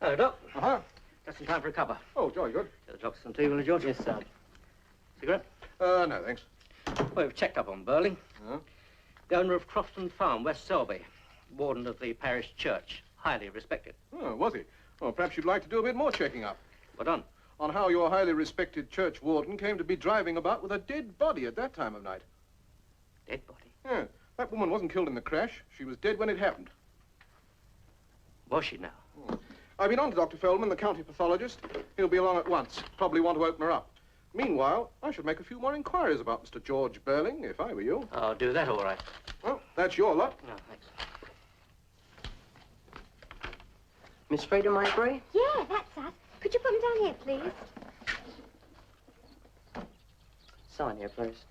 Hello, Doc. Uh-huh. Just in time for a cuppa. Oh, jolly good. Get the doctor some tea, will you, George? Yes, sir. Cigarette? No, thanks. Well, we've checked up on Burling. Huh? The owner of Crofton Farm, West Selby. Warden of the parish church. Highly respected. Oh, was he? Well, perhaps you'd like to do a bit more checking up. What on? On how your highly respected church warden came to be driving about with a dead body at that time of night. Dead body? Yeah. That woman wasn't killed in the crash. She was dead when it happened. Was she now? I've been on to Dr. Feldman, the county pathologist. He'll be along at once. Probably want to open her up. Meanwhile, I should make a few more inquiries about Mr. George Burling, if I were you. I'll do that all right. Well, that's your lot. No, thanks. Miss Frater Maybury? Yeah, that's us. Could you put them down here, please? Sign here, please.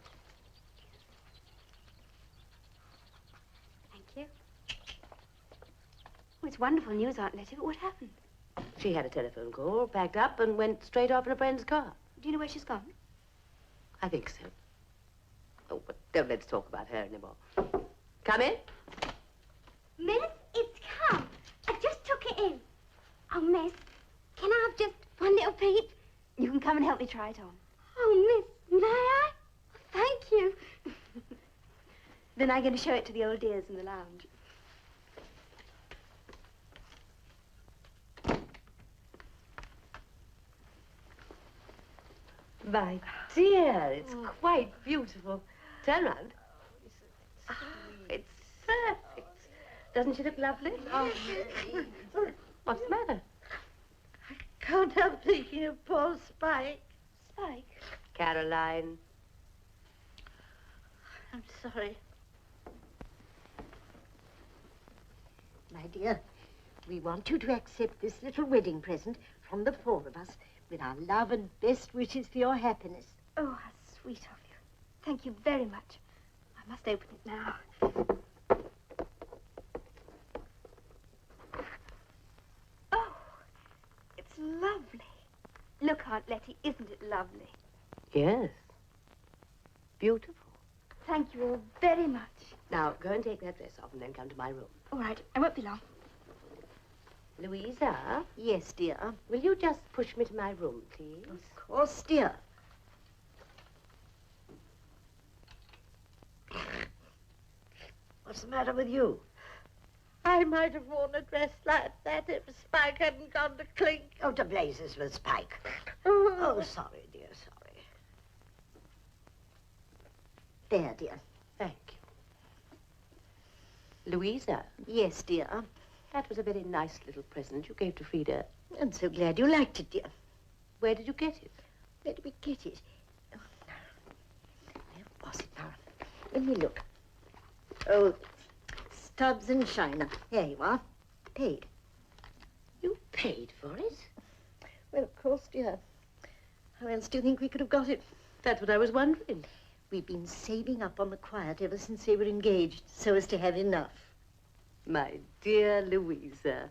Thank you. Oh, it's wonderful news, Aunt Letty, but what happened? She had a telephone call, packed up, and went straight off in a friend's car. Do you know where she's gone? I think so. Oh, but don't let's talk about her anymore. Come in. Miss, it's come. I just took it in. Oh, miss, can I have just one little peep? You can come and help me try it on. Oh, miss, may I? Thank you. Then I'm going to show it to the old dears in the lounge. My dear, it's quite beautiful. Turn round. It's perfect. Doesn't she look lovely? Oh, What's the matter? can't help thinking of poor Spike. Spike? Caroline. I'm sorry. My dear, we want you to accept this little wedding present from the four of us with our love and best wishes for your happiness. Oh, how sweet of you. Thank you very much. I must open it now. Oh, it's lovely. Look, Aunt Letty, isn't it lovely? Yes. Beautiful. Thank you all very much. Now, go and take that dress off and then come to my room. All right, I won't be long. Louisa? Yes, dear. Will you just push me to my room, please? Of course, dear. What's the matter with you? I might have worn a dress like that if Spike hadn't gone to clink. Oh, to blazes with Spike. Oh, sorry, dear, sorry. There, dear. Thank you. Louisa? Yes, dear. That was a very nice little present you gave to Frida. I'm so glad you liked it, dear. Where did you get it? Where did we get it? Oh, where was it now? Let me look. Oh, tubs and china. Here you are. Paid. You paid for it? Well, of course, dear. How else do you think we could have got it? That's what I was wondering. We've been saving up on the quiet ever since they were engaged, so as to have enough. My dear Louisa.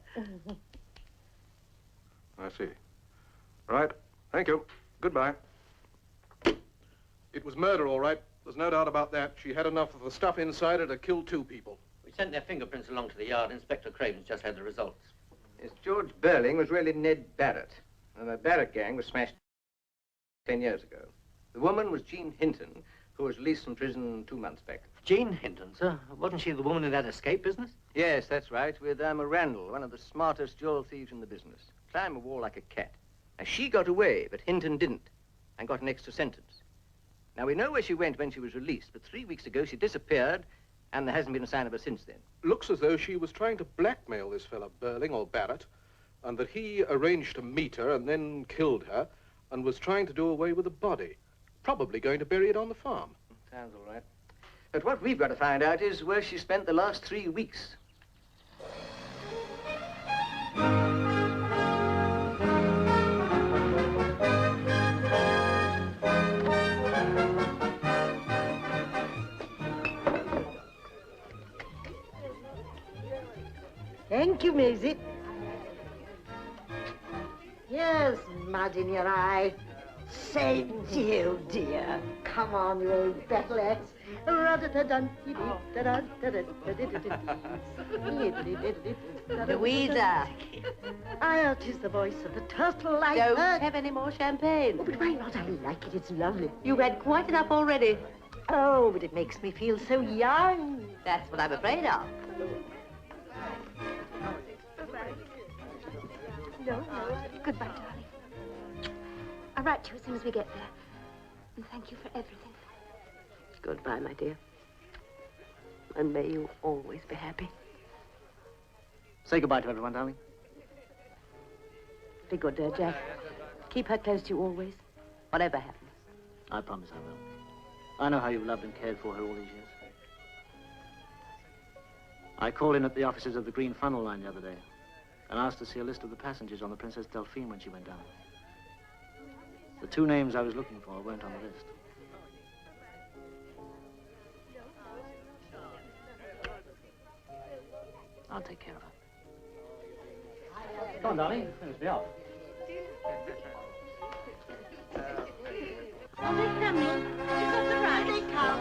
I see. Right. Thank you. Goodbye. It was murder, all right. There's no doubt about that. She had enough of the stuff inside her to kill 2 people. We sent their fingerprints along to the yard. Inspector Craven's just had the results. Yes, George Burling was really Ned Barrett, and the Barrett gang was smashed 10 years ago. The woman was Jean Hinton, who was released from prison 2 months back. Jean Hinton, sir? Wasn't she the woman in that escape business? Yes, that's right, with Irma Randall, one of the smartest jewel thieves in the business. Climb a wall like a cat. Now, she got away, but Hinton didn't, and got an extra sentence. Now, we know where she went when she was released, but 3 weeks ago she disappeared, and there hasn't been a sign of her since then. Looks as though she was trying to blackmail this fellow Burling, or Barrett, and that he arranged to meet her and then killed her, and was trying to do away with the body. Probably going to bury it on the farm. Sounds all right. But what we've got to find out is where she spent the last 3 weeks. Thank you, Maisie. Here's mud in your eye. Same to you, dear. Come on, you old battle axe. Louisa. Ah, 'tis the voice of the turtle I Don't heard. have any more champagne. Oh, but why not? I like it. It's lovely. You've had quite enough already. Oh, but it makes me feel so young. That's what I'm afraid of. No. Goodbye, darling. I'll write to you as soon as we get there. And thank you for everything. Goodbye, my dear. And may you always be happy. Say goodbye to everyone, darling. Be good, dear Jack. Keep her close to you always, whatever happens. I promise I will. I know how you've loved and cared for her all these years. I called in at the offices of the Green Funnel Line the other day and asked to see a list of the passengers on the Princess Delphine when she went down. The 2 names I was looking for weren't on the list. I'll take care of her. Come on, darling. Let's be off. Oh, they're coming. She's got the right. They come.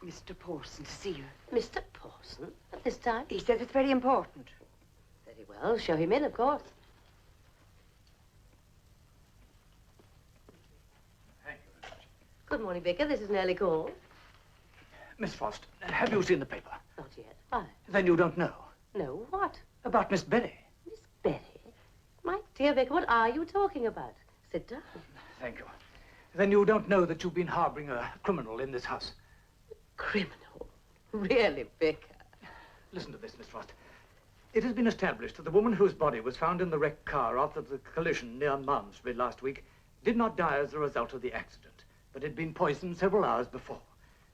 Mr. Pawson to see you. Mr. Pawson? At this time? He says it's very important. Very well. Show him in, of course. Thank you very much. Good morning, Vicar. This is an early call. Miss Frost, have you seen the paper? Not yet. Why? Then you don't know. No, what? About Miss Berry. Miss Berry? My dear Vicar, what are you talking about? Sit down. Thank you. Then you don't know that you've been harboring a criminal in this house. Criminal? Really, Vicar? Listen to this, Miss Frost. It has been established that the woman whose body was found in the wrecked car after the collision near Malmesbury last week did not die as a result of the accident, but had been poisoned several hours before.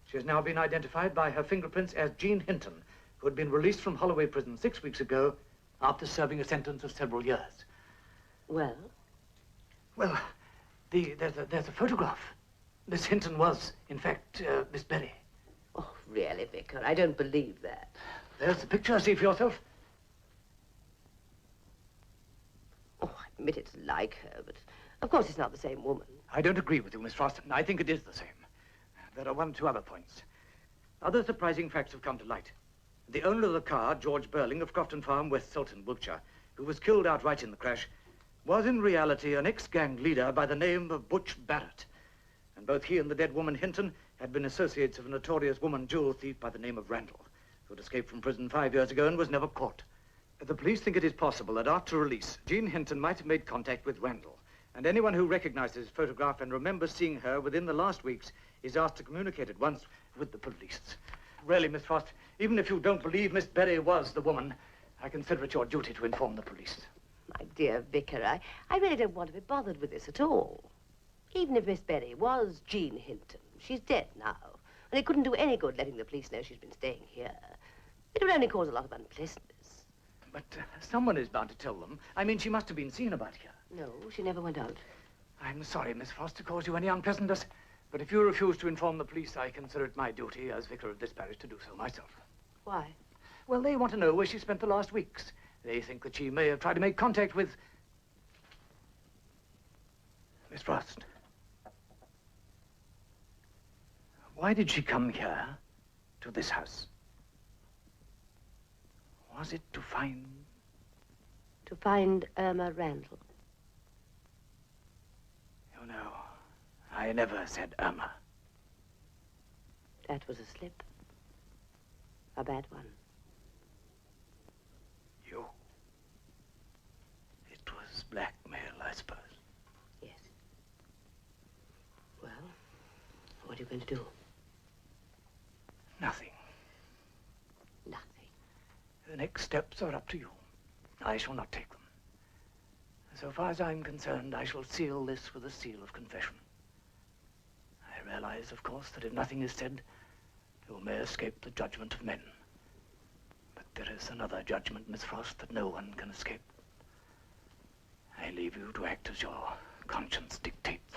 She has now been identified by her fingerprints as Jean Hinton, who had been released from Holloway Prison 6 weeks ago after serving a sentence of several years. Well? Well, there's a photograph. Miss Hinton was, in fact, Miss Berry. Oh, really, Vicar? I don't believe that. There's the picture. See for yourself. Oh, I admit it's like her, but of course it's not the same woman. I don't agree with you, Miss Frost. I think it is the same. There are 1 or 2 other points. Other surprising facts have come to light. The owner of the car, George Burling of Crofton Farm, West Sultan, Wiltshire, who was killed outright in the crash, was in reality an ex-gang leader by the name of Butch Barrett. And both he and the dead woman Hinton had been associates of a notorious woman jewel thief by the name of Randall, who had escaped from prison 5 years ago and was never caught. The police think it is possible that after release, Jean Hinton might have made contact with Randall And anyone who recognizes his photograph and remembers seeing her within the last weeks is asked to communicate at once with the police. Really, Miss Frost, even if you don't believe Miss Berry was the woman, I consider it your duty to inform the police. My dear Vicar, I really don't want to be bothered with this at all. Even if Miss Berry was Jean Hinton, she's dead now. And it couldn't do any good letting the police know she's been staying here. It would only cause a lot of unpleasantness. But someone is bound to tell them. I mean, she must have been seen about here. No, she never went out. I'm sorry, Miss Frost, to cause you any unpleasantness, but if you refuse to inform the police, I consider it my duty as vicar of this parish to do so myself. Why? Well, they want to know where she spent the last weeks. They think that she may have tried to make contact with... Miss Frost. Why did she come here, to this house? Was it to find... To find Irma Randall. You know, I never said Irma. That was a slip. A bad one. You? It was blackmail, I suppose. Yes. Well, what are you going to do? Nothing. Nothing. The next steps are up to you. I shall not take them. So far as I'm concerned, I shall seal this with a seal of confession. I realize, of course, that if nothing is said, you may escape the judgment of men. But there is another judgment, Miss Frost, that no one can escape. I leave you to act as your conscience dictates.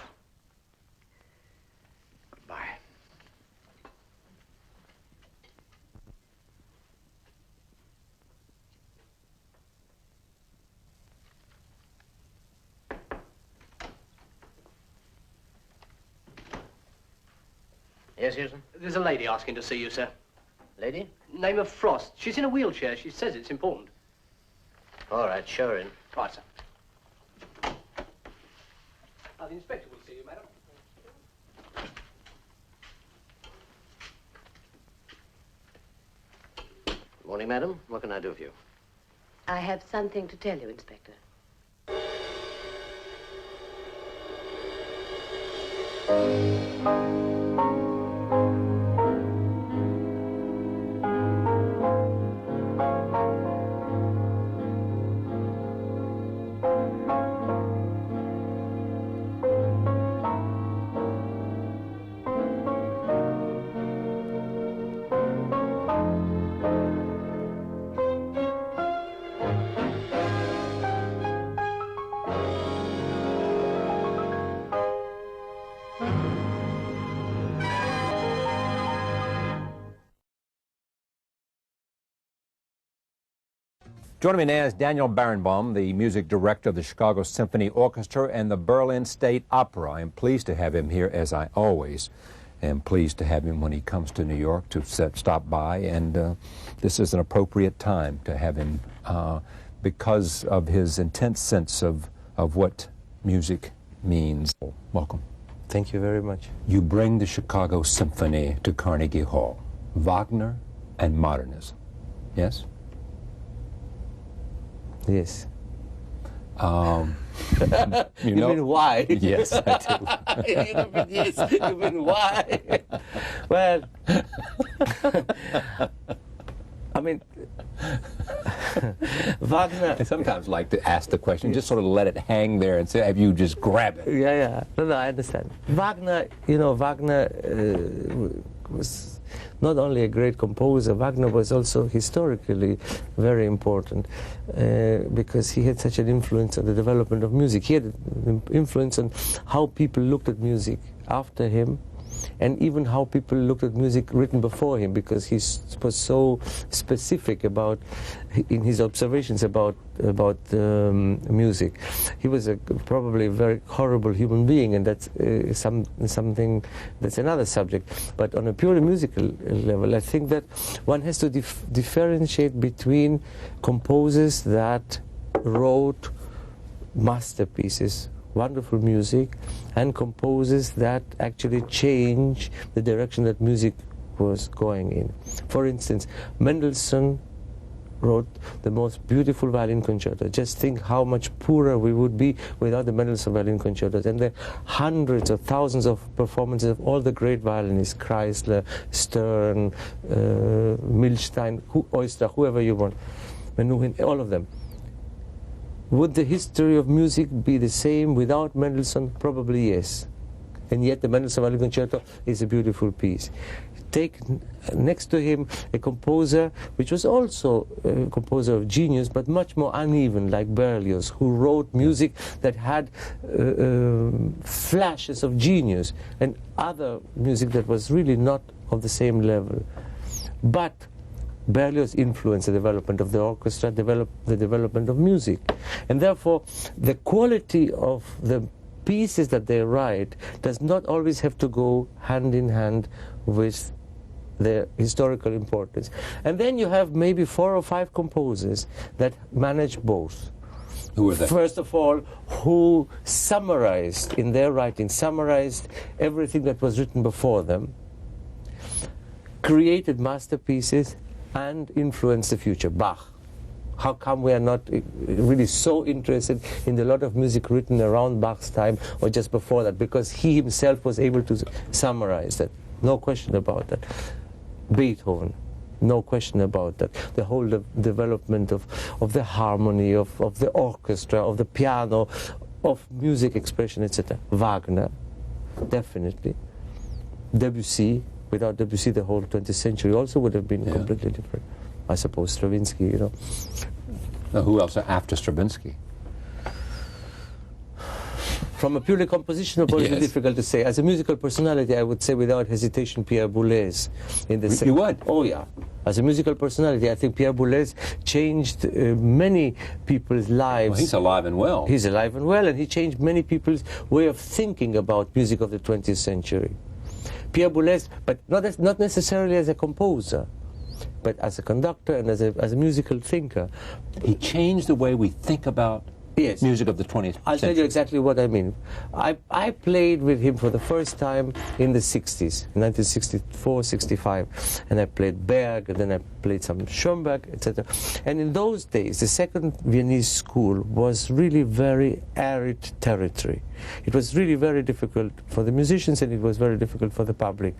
Goodbye. Yes, Houston? There's a lady asking to see you, sir. Lady? Name of Frost. She's in a wheelchair. She says it's important. All right, show her in. Right, sir. The inspector will see you, madam. Morning, madam. What can I do for you? I have something to tell you, Inspector. Joining me now is Daniel Barenboim, the music director of the Chicago Symphony Orchestra and the Berlin State Opera. I'm pleased to have him here, as I always am pleased to have him when he comes to New York to stop by, and this is an appropriate time to have him because of his intense sense of what music means. Welcome. Thank you very much. You bring the Chicago Symphony to Carnegie Hall. Wagner and modernism. Yes? Yes. You mean why? Yes, I do. Yes, you mean why? Well, I mean, Wagner... I sometimes like to ask the question, just sort of let it hang there and say, have you just grab it? Yeah. No, I understand. Wagner, Wagner was not only a great composer, Wagner was also historically very important because he had such an influence on the development of music. He had an influence on how people looked at music after him, and even how people looked at music written before him, because he was so specific about, in his observations about music. He was probably a very horrible human being, and that's something that's another subject. But on a purely musical level, I think that one has to differentiate between composers that wrote masterpieces, wonderful music, and composers that actually change the direction that music was going in. For instance, Mendelssohn wrote the most beautiful violin concerto. Just think how much poorer we would be without the Mendelssohn violin concertos. And the hundreds of thousands of performances of all the great violinists, Kreisler, Stern, Milstein, Oistrakh, whoever you want, Menuhin, all of them. Would the history of music be the same without Mendelssohn? Probably yes. And yet the Mendelssohn violin concerto is a beautiful piece. Take next to him a composer which was also a composer of genius, but much more uneven, like Berlioz, who wrote music that had flashes of genius, and other music that was really not of the same level. But Berlioz influenced the development of the orchestra, developed the development of music. And therefore, the quality of the pieces that they write does not always have to go hand in hand with their historical importance. And then you have maybe 4 or 5 composers that manage both. Who are they? First of all, who summarized in their writing, summarized everything that was written before them, created masterpieces, and influenced the future. Bach. How come we are not really so interested in a lot of music written around Bach's time or just before that? Because he himself was able to summarize that. No question about that. Beethoven, no question about that. The whole development of the harmony, of the orchestra, of the piano, of music expression, etc. Wagner, definitely. Debussy, without Debussy the whole 20th century also would have been completely different. I suppose Stravinsky, you know. Now, who else after Stravinsky? From a purely compositional point of view, difficult to say. As a musical personality, I would say without hesitation Pierre Boulez. You would? Oh, yeah. As a musical personality, I think Pierre Boulez changed many people's lives. Well, he's alive and well. He's alive and well, and he changed many people's way of thinking about music of the 20th century. Pierre Boulez, but not necessarily as a composer, but as a conductor and as a musical thinker. He changed the way we think about music of the 20th century. I'll tell you exactly what I mean. I played with him for the first time in the 60s, 1964, 65, and I played Berg, and then I played some Schoenberg, etc. And in those days, the second Viennese school was really very arid territory. It was really very difficult for the musicians, and it was very difficult for the public.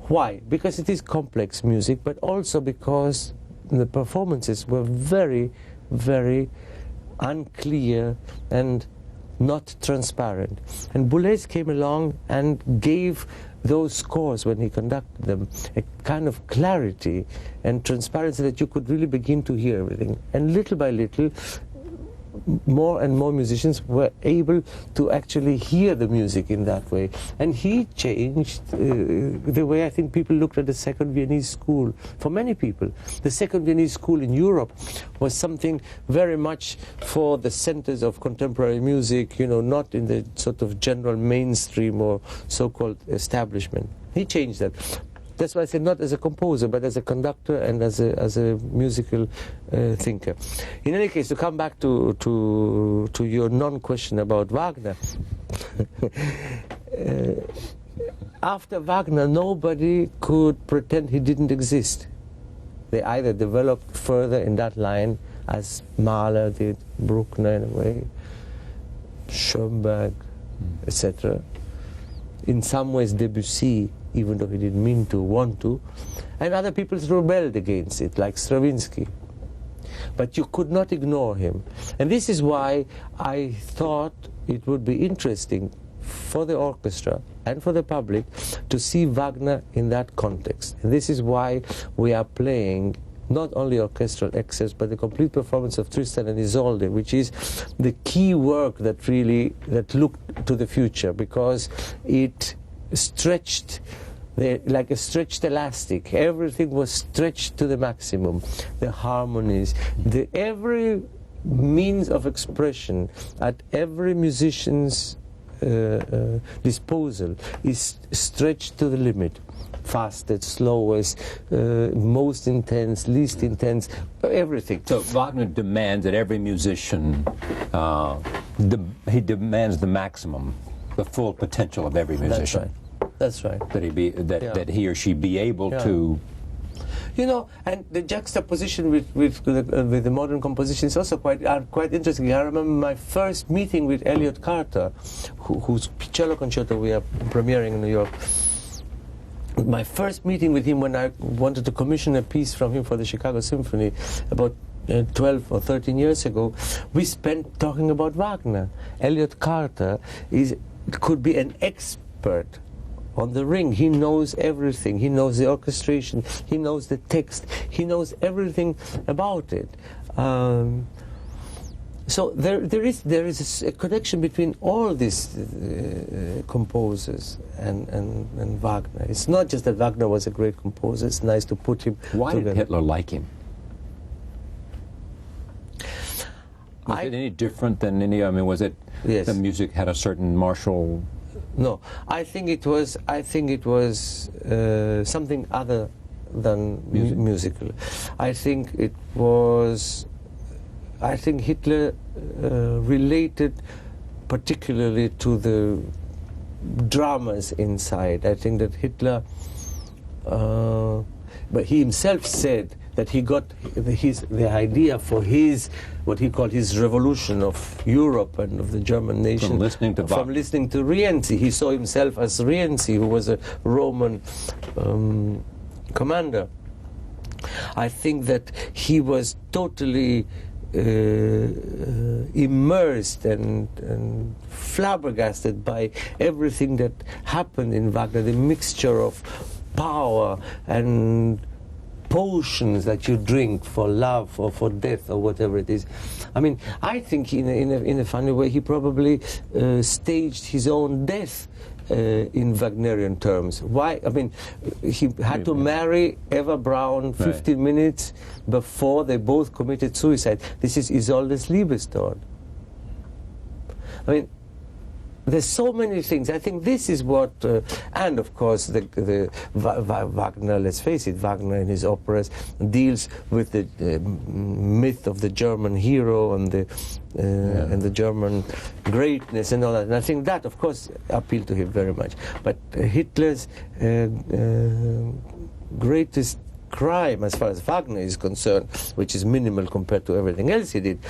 Why? Because it is complex music, but also because the performances were very, very unclear and not transparent. And Boulez came along and gave those scores, when he conducted them, a kind of clarity and transparency that you could really begin to hear everything. And little by little, more and more musicians were able to actually hear the music in that way. And he changed the way I think people looked at the Second Viennese School. For many people, the Second Viennese School in Europe was something very much for the centers of contemporary music, you know, not in the sort of general mainstream or so-called establishment. He changed that. That's why I say not as a composer, but as a conductor and as a musical thinker. In any case, to come back to your non-question about Wagner, after Wagner, nobody could pretend he didn't exist. They either developed further in that line, as Mahler did, Bruckner in a way, Schoenberg, etc. In some ways, Debussy, even though he didn't mean to, want to, and other people rebelled against it, like Stravinsky. But you could not ignore him. And this is why I thought it would be interesting for the orchestra and for the public to see Wagner in that context. And this is why we are playing not only orchestral excerpts, but the complete performance of Tristan and Isolde, which is the key work that looked to the future, because it stretched like a stretched elastic. Everything was stretched to the maximum. The harmonies, every means of expression at every musician's disposal is stretched to the limit. Fastest, slowest, most intense, least intense, everything. So Wagner demands that every musician, he demands the maximum, the full potential of every musician. That's right. That he or she be able to You know, and the juxtaposition with the modern composition is also quite interesting. I remember my first meeting with Elliot Carter, whose cello concerto we are premiering in New York. My first meeting with him when I wanted to commission a piece from him for the Chicago Symphony about 12 or 13 years ago, we spent talking about Wagner. Elliot Carter could be an expert on the Ring. He knows everything. He knows the orchestration. He knows the text. He knows everything about it. So there is a connection between all these composers and Wagner. It's not just that Wagner was a great composer. It's nice to put him Why together. did Hitler like him? Was it any different than any? I mean, was it the music had a certain martial? No, I think it was something other than musical. I think it was. I think Hitler related particularly to the dramas inside. I think that Hitler, but he himself said that he got the idea for what he called his revolution of Europe and of the German nation from listening to Rienzi. He saw himself as Rienzi, who was a Roman commander. I think that he was totally immersed and flabbergasted by everything that happened in Wagner, the mixture of power and potions that you drink for love or for death or whatever it is. I mean, I think in a funny way he probably staged his own death in Wagnerian terms. Why? I mean, he had to marry Eva Braun 15 minutes before they both committed suicide. This is Isolde's Liebestod. I mean, there's so many things. I think this is what, and of course, the Wagner. Let's face it, Wagner in his operas deals with the myth of the German hero and the German greatness and all that. And I think that, of course, appealed to him very much. But Hitler's greatest crime, as far as Wagner is concerned, which is minimal compared to everything else he did,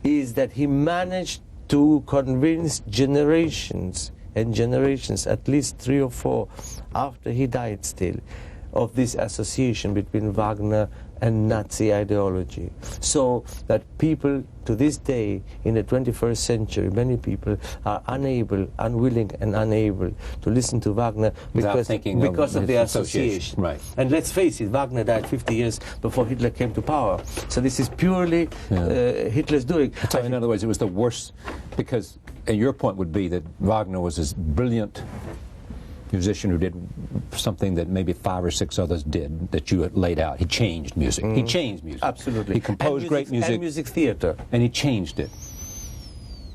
is that he managed to convince generations and generations, at least 3 or 4 after he died still, of this association between Wagner and Nazi ideology. So that people to this day, in the 21st century, many people are unwilling and unable to listen to Wagner because of the association. Right. And let's face it, Wagner died 50 years before Hitler came to power. So this is purely Hitler's doing. So in other words, it was the worst, because your point would be that Wagner was this brilliant musician who did something that maybe 5 or 6 others did, that you had laid out. He changed music. He changed music. Absolutely. He composed great music. And music theater. And he changed it.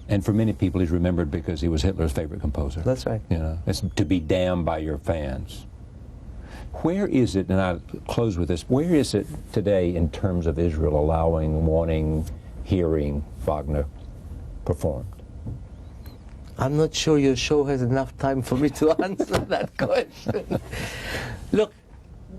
And for many people, he's remembered because he was Hitler's favorite composer. That's right. You know, it's to be damned by your fans. Where is it, and I'll close with this, where is it today in terms of Israel allowing, wanting, hearing Wagner performed? I'm not sure your show has enough time for me to answer that question. Look,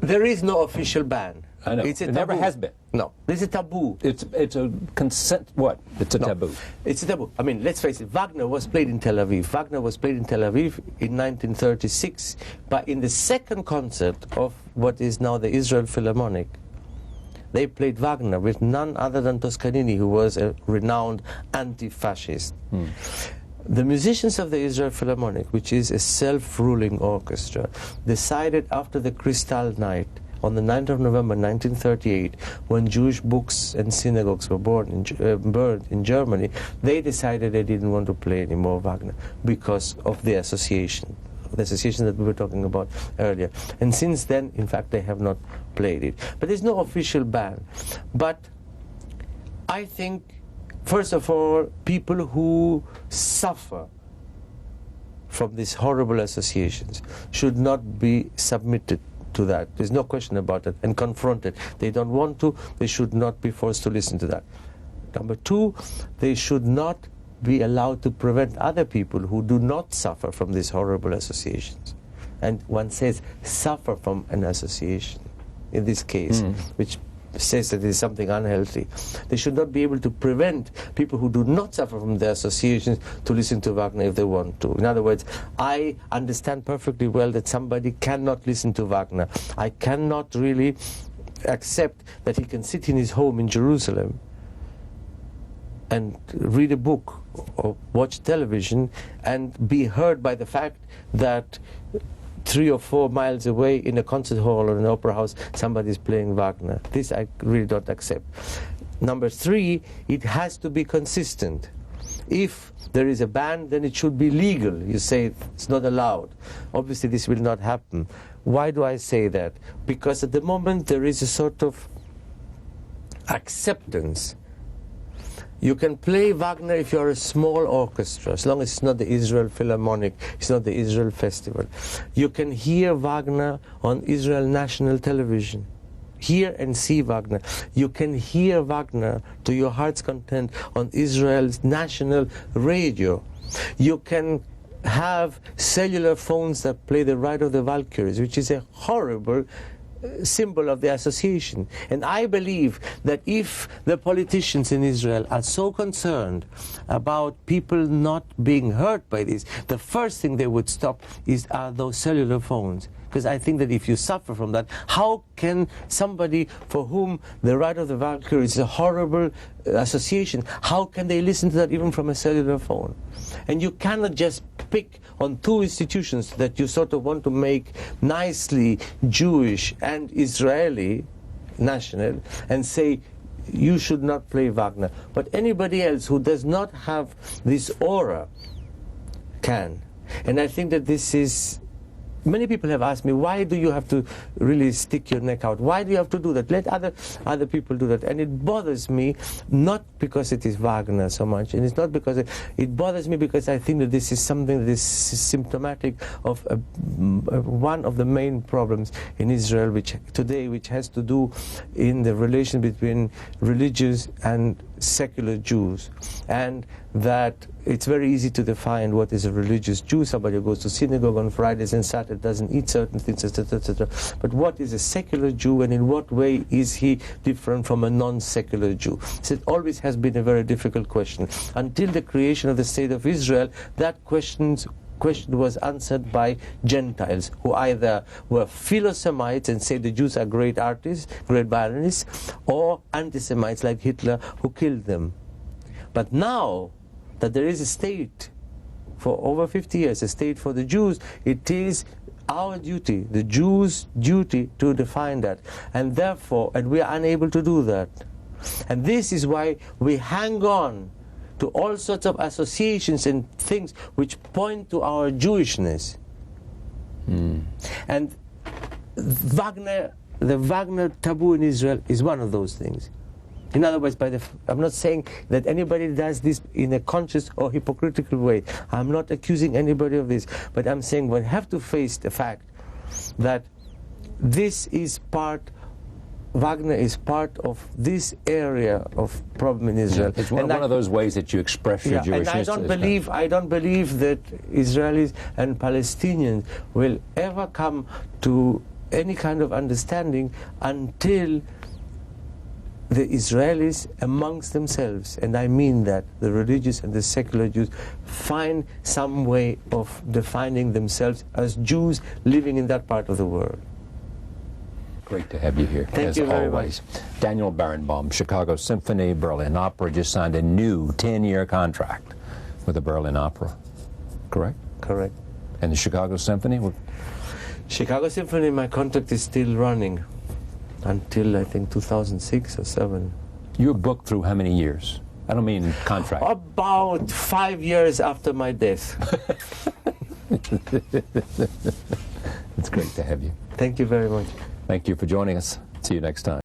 there is no official ban. I know. It never has been. No, there's a taboo. It's a consent. What? It's a taboo. It's a taboo. I mean, let's face it. Wagner was played in Tel Aviv. Wagner was played in Tel Aviv in 1936, but in the second concert of what is now the Israel Philharmonic, they played Wagner with none other than Toscanini, who was a renowned anti-fascist. The musicians of the Israel Philharmonic, which is a self-ruling orchestra, decided after the Kristall Night, on the 9th of November 1938, when Jewish books and synagogues were burned in Germany, they decided they didn't want to play any more Wagner because of the association that we were talking about earlier. And since then, in fact, they have not played it. But there's no official ban. But I think, first of all, people who suffer from these horrible associations should not be submitted to that. There's no question about it, and confronted. They don't want to, they should not be forced to listen to that. Number 2, they should not be allowed to prevent other people who do not suffer from these horrible associations. And one says, suffer from an association. in this case, which says that there's something unhealthy. They should not be able to prevent people who do not suffer from their associations to listen to Wagner if they want to. In other words, I understand perfectly well that somebody cannot listen to Wagner. I cannot really accept that he can sit in his home in Jerusalem and read a book or watch television and be heard by the fact that 3 or 4 miles away in a concert hall or an opera house somebody is playing Wagner. This I really don't accept. Number 3, it has to be consistent. If there is a ban, then it should be legal. You say it's not allowed. Obviously this will not happen. Why do I say that? Because at the moment there is a sort of acceptance. You can play Wagner if you're a small orchestra, as long as it's not the Israel Philharmonic, it's not the Israel Festival. You can hear Wagner on Israel national television. Hear and see Wagner. You can hear Wagner to your heart's content on Israel's national radio. You can have cellular phones that play the Ride of the Valkyries, which is a horrible symbol of the association. And I believe that if the politicians in Israel are so concerned about people not being hurt by this, the first thing they would stop are those cellular phones. Because I think that if you suffer from that, how can somebody for whom the Ride of the Valkyrie is a horrible association, how can they listen to that even from a cellular phone? And you cannot just pick on 2 institutions that you sort of want to make nicely Jewish and Israeli national and say you should not play Wagner. But anybody else who does not have this aura can. And I think that this is... Many people have asked me, why do you have to really stick your neck out? Why do you have to do that? Let other people do that. And it bothers me, not because it is Wagner so much, and it's not because it bothers me because I think that this is something that is symptomatic of one of the main problems in Israel which has to do in the relation between religious and secular Jews, and that it's very easy to define what is a religious Jew. Somebody who goes to synagogue on Fridays and Saturdays doesn't eat certain things, etc., etc. But what is a secular Jew, and in what way is he different from a non-secular Jew? So it always has been a very difficult question. Until the creation of the State of Israel, that question was answered by Gentiles who either were Philo-Semites and say the Jews are great artists, great violinists, or anti-Semites like Hitler who killed them. But now that there is a state for over 50 years, a state for the Jews, it is our duty, the Jews' duty, to define that. And therefore, and we are unable to do that. And this is why we hang on to all sorts of associations and things which point to our Jewishness. And Wagner, the Wagner taboo in Israel is one of those things. In other words, I'm not saying that anybody does this in a conscious or hypocritical way. I'm not accusing anybody of this. But I'm saying we have to face the fact that this is Wagner is part of this area of problem in Israel. It's one of those ways that you express your Jewishness. And I don't believe that Israelis and Palestinians will ever come to any kind of understanding until the Israelis amongst themselves, and I mean that, the religious and the secular Jews, find some way of defining themselves as Jews living in that part of the world. Great to have you here, Thank you very always. Much. Daniel Barenboim, Chicago Symphony, Berlin Opera, just signed a new 10-year contract with the Berlin Opera, correct? Correct. And the Chicago Symphony? Chicago Symphony, my contract is still running until, I think, 2006 or 7. You were booked through how many years? I don't mean contract. About 5 years after my death. It's great to have you. Thank you very much. Thank you for joining us. See you next time.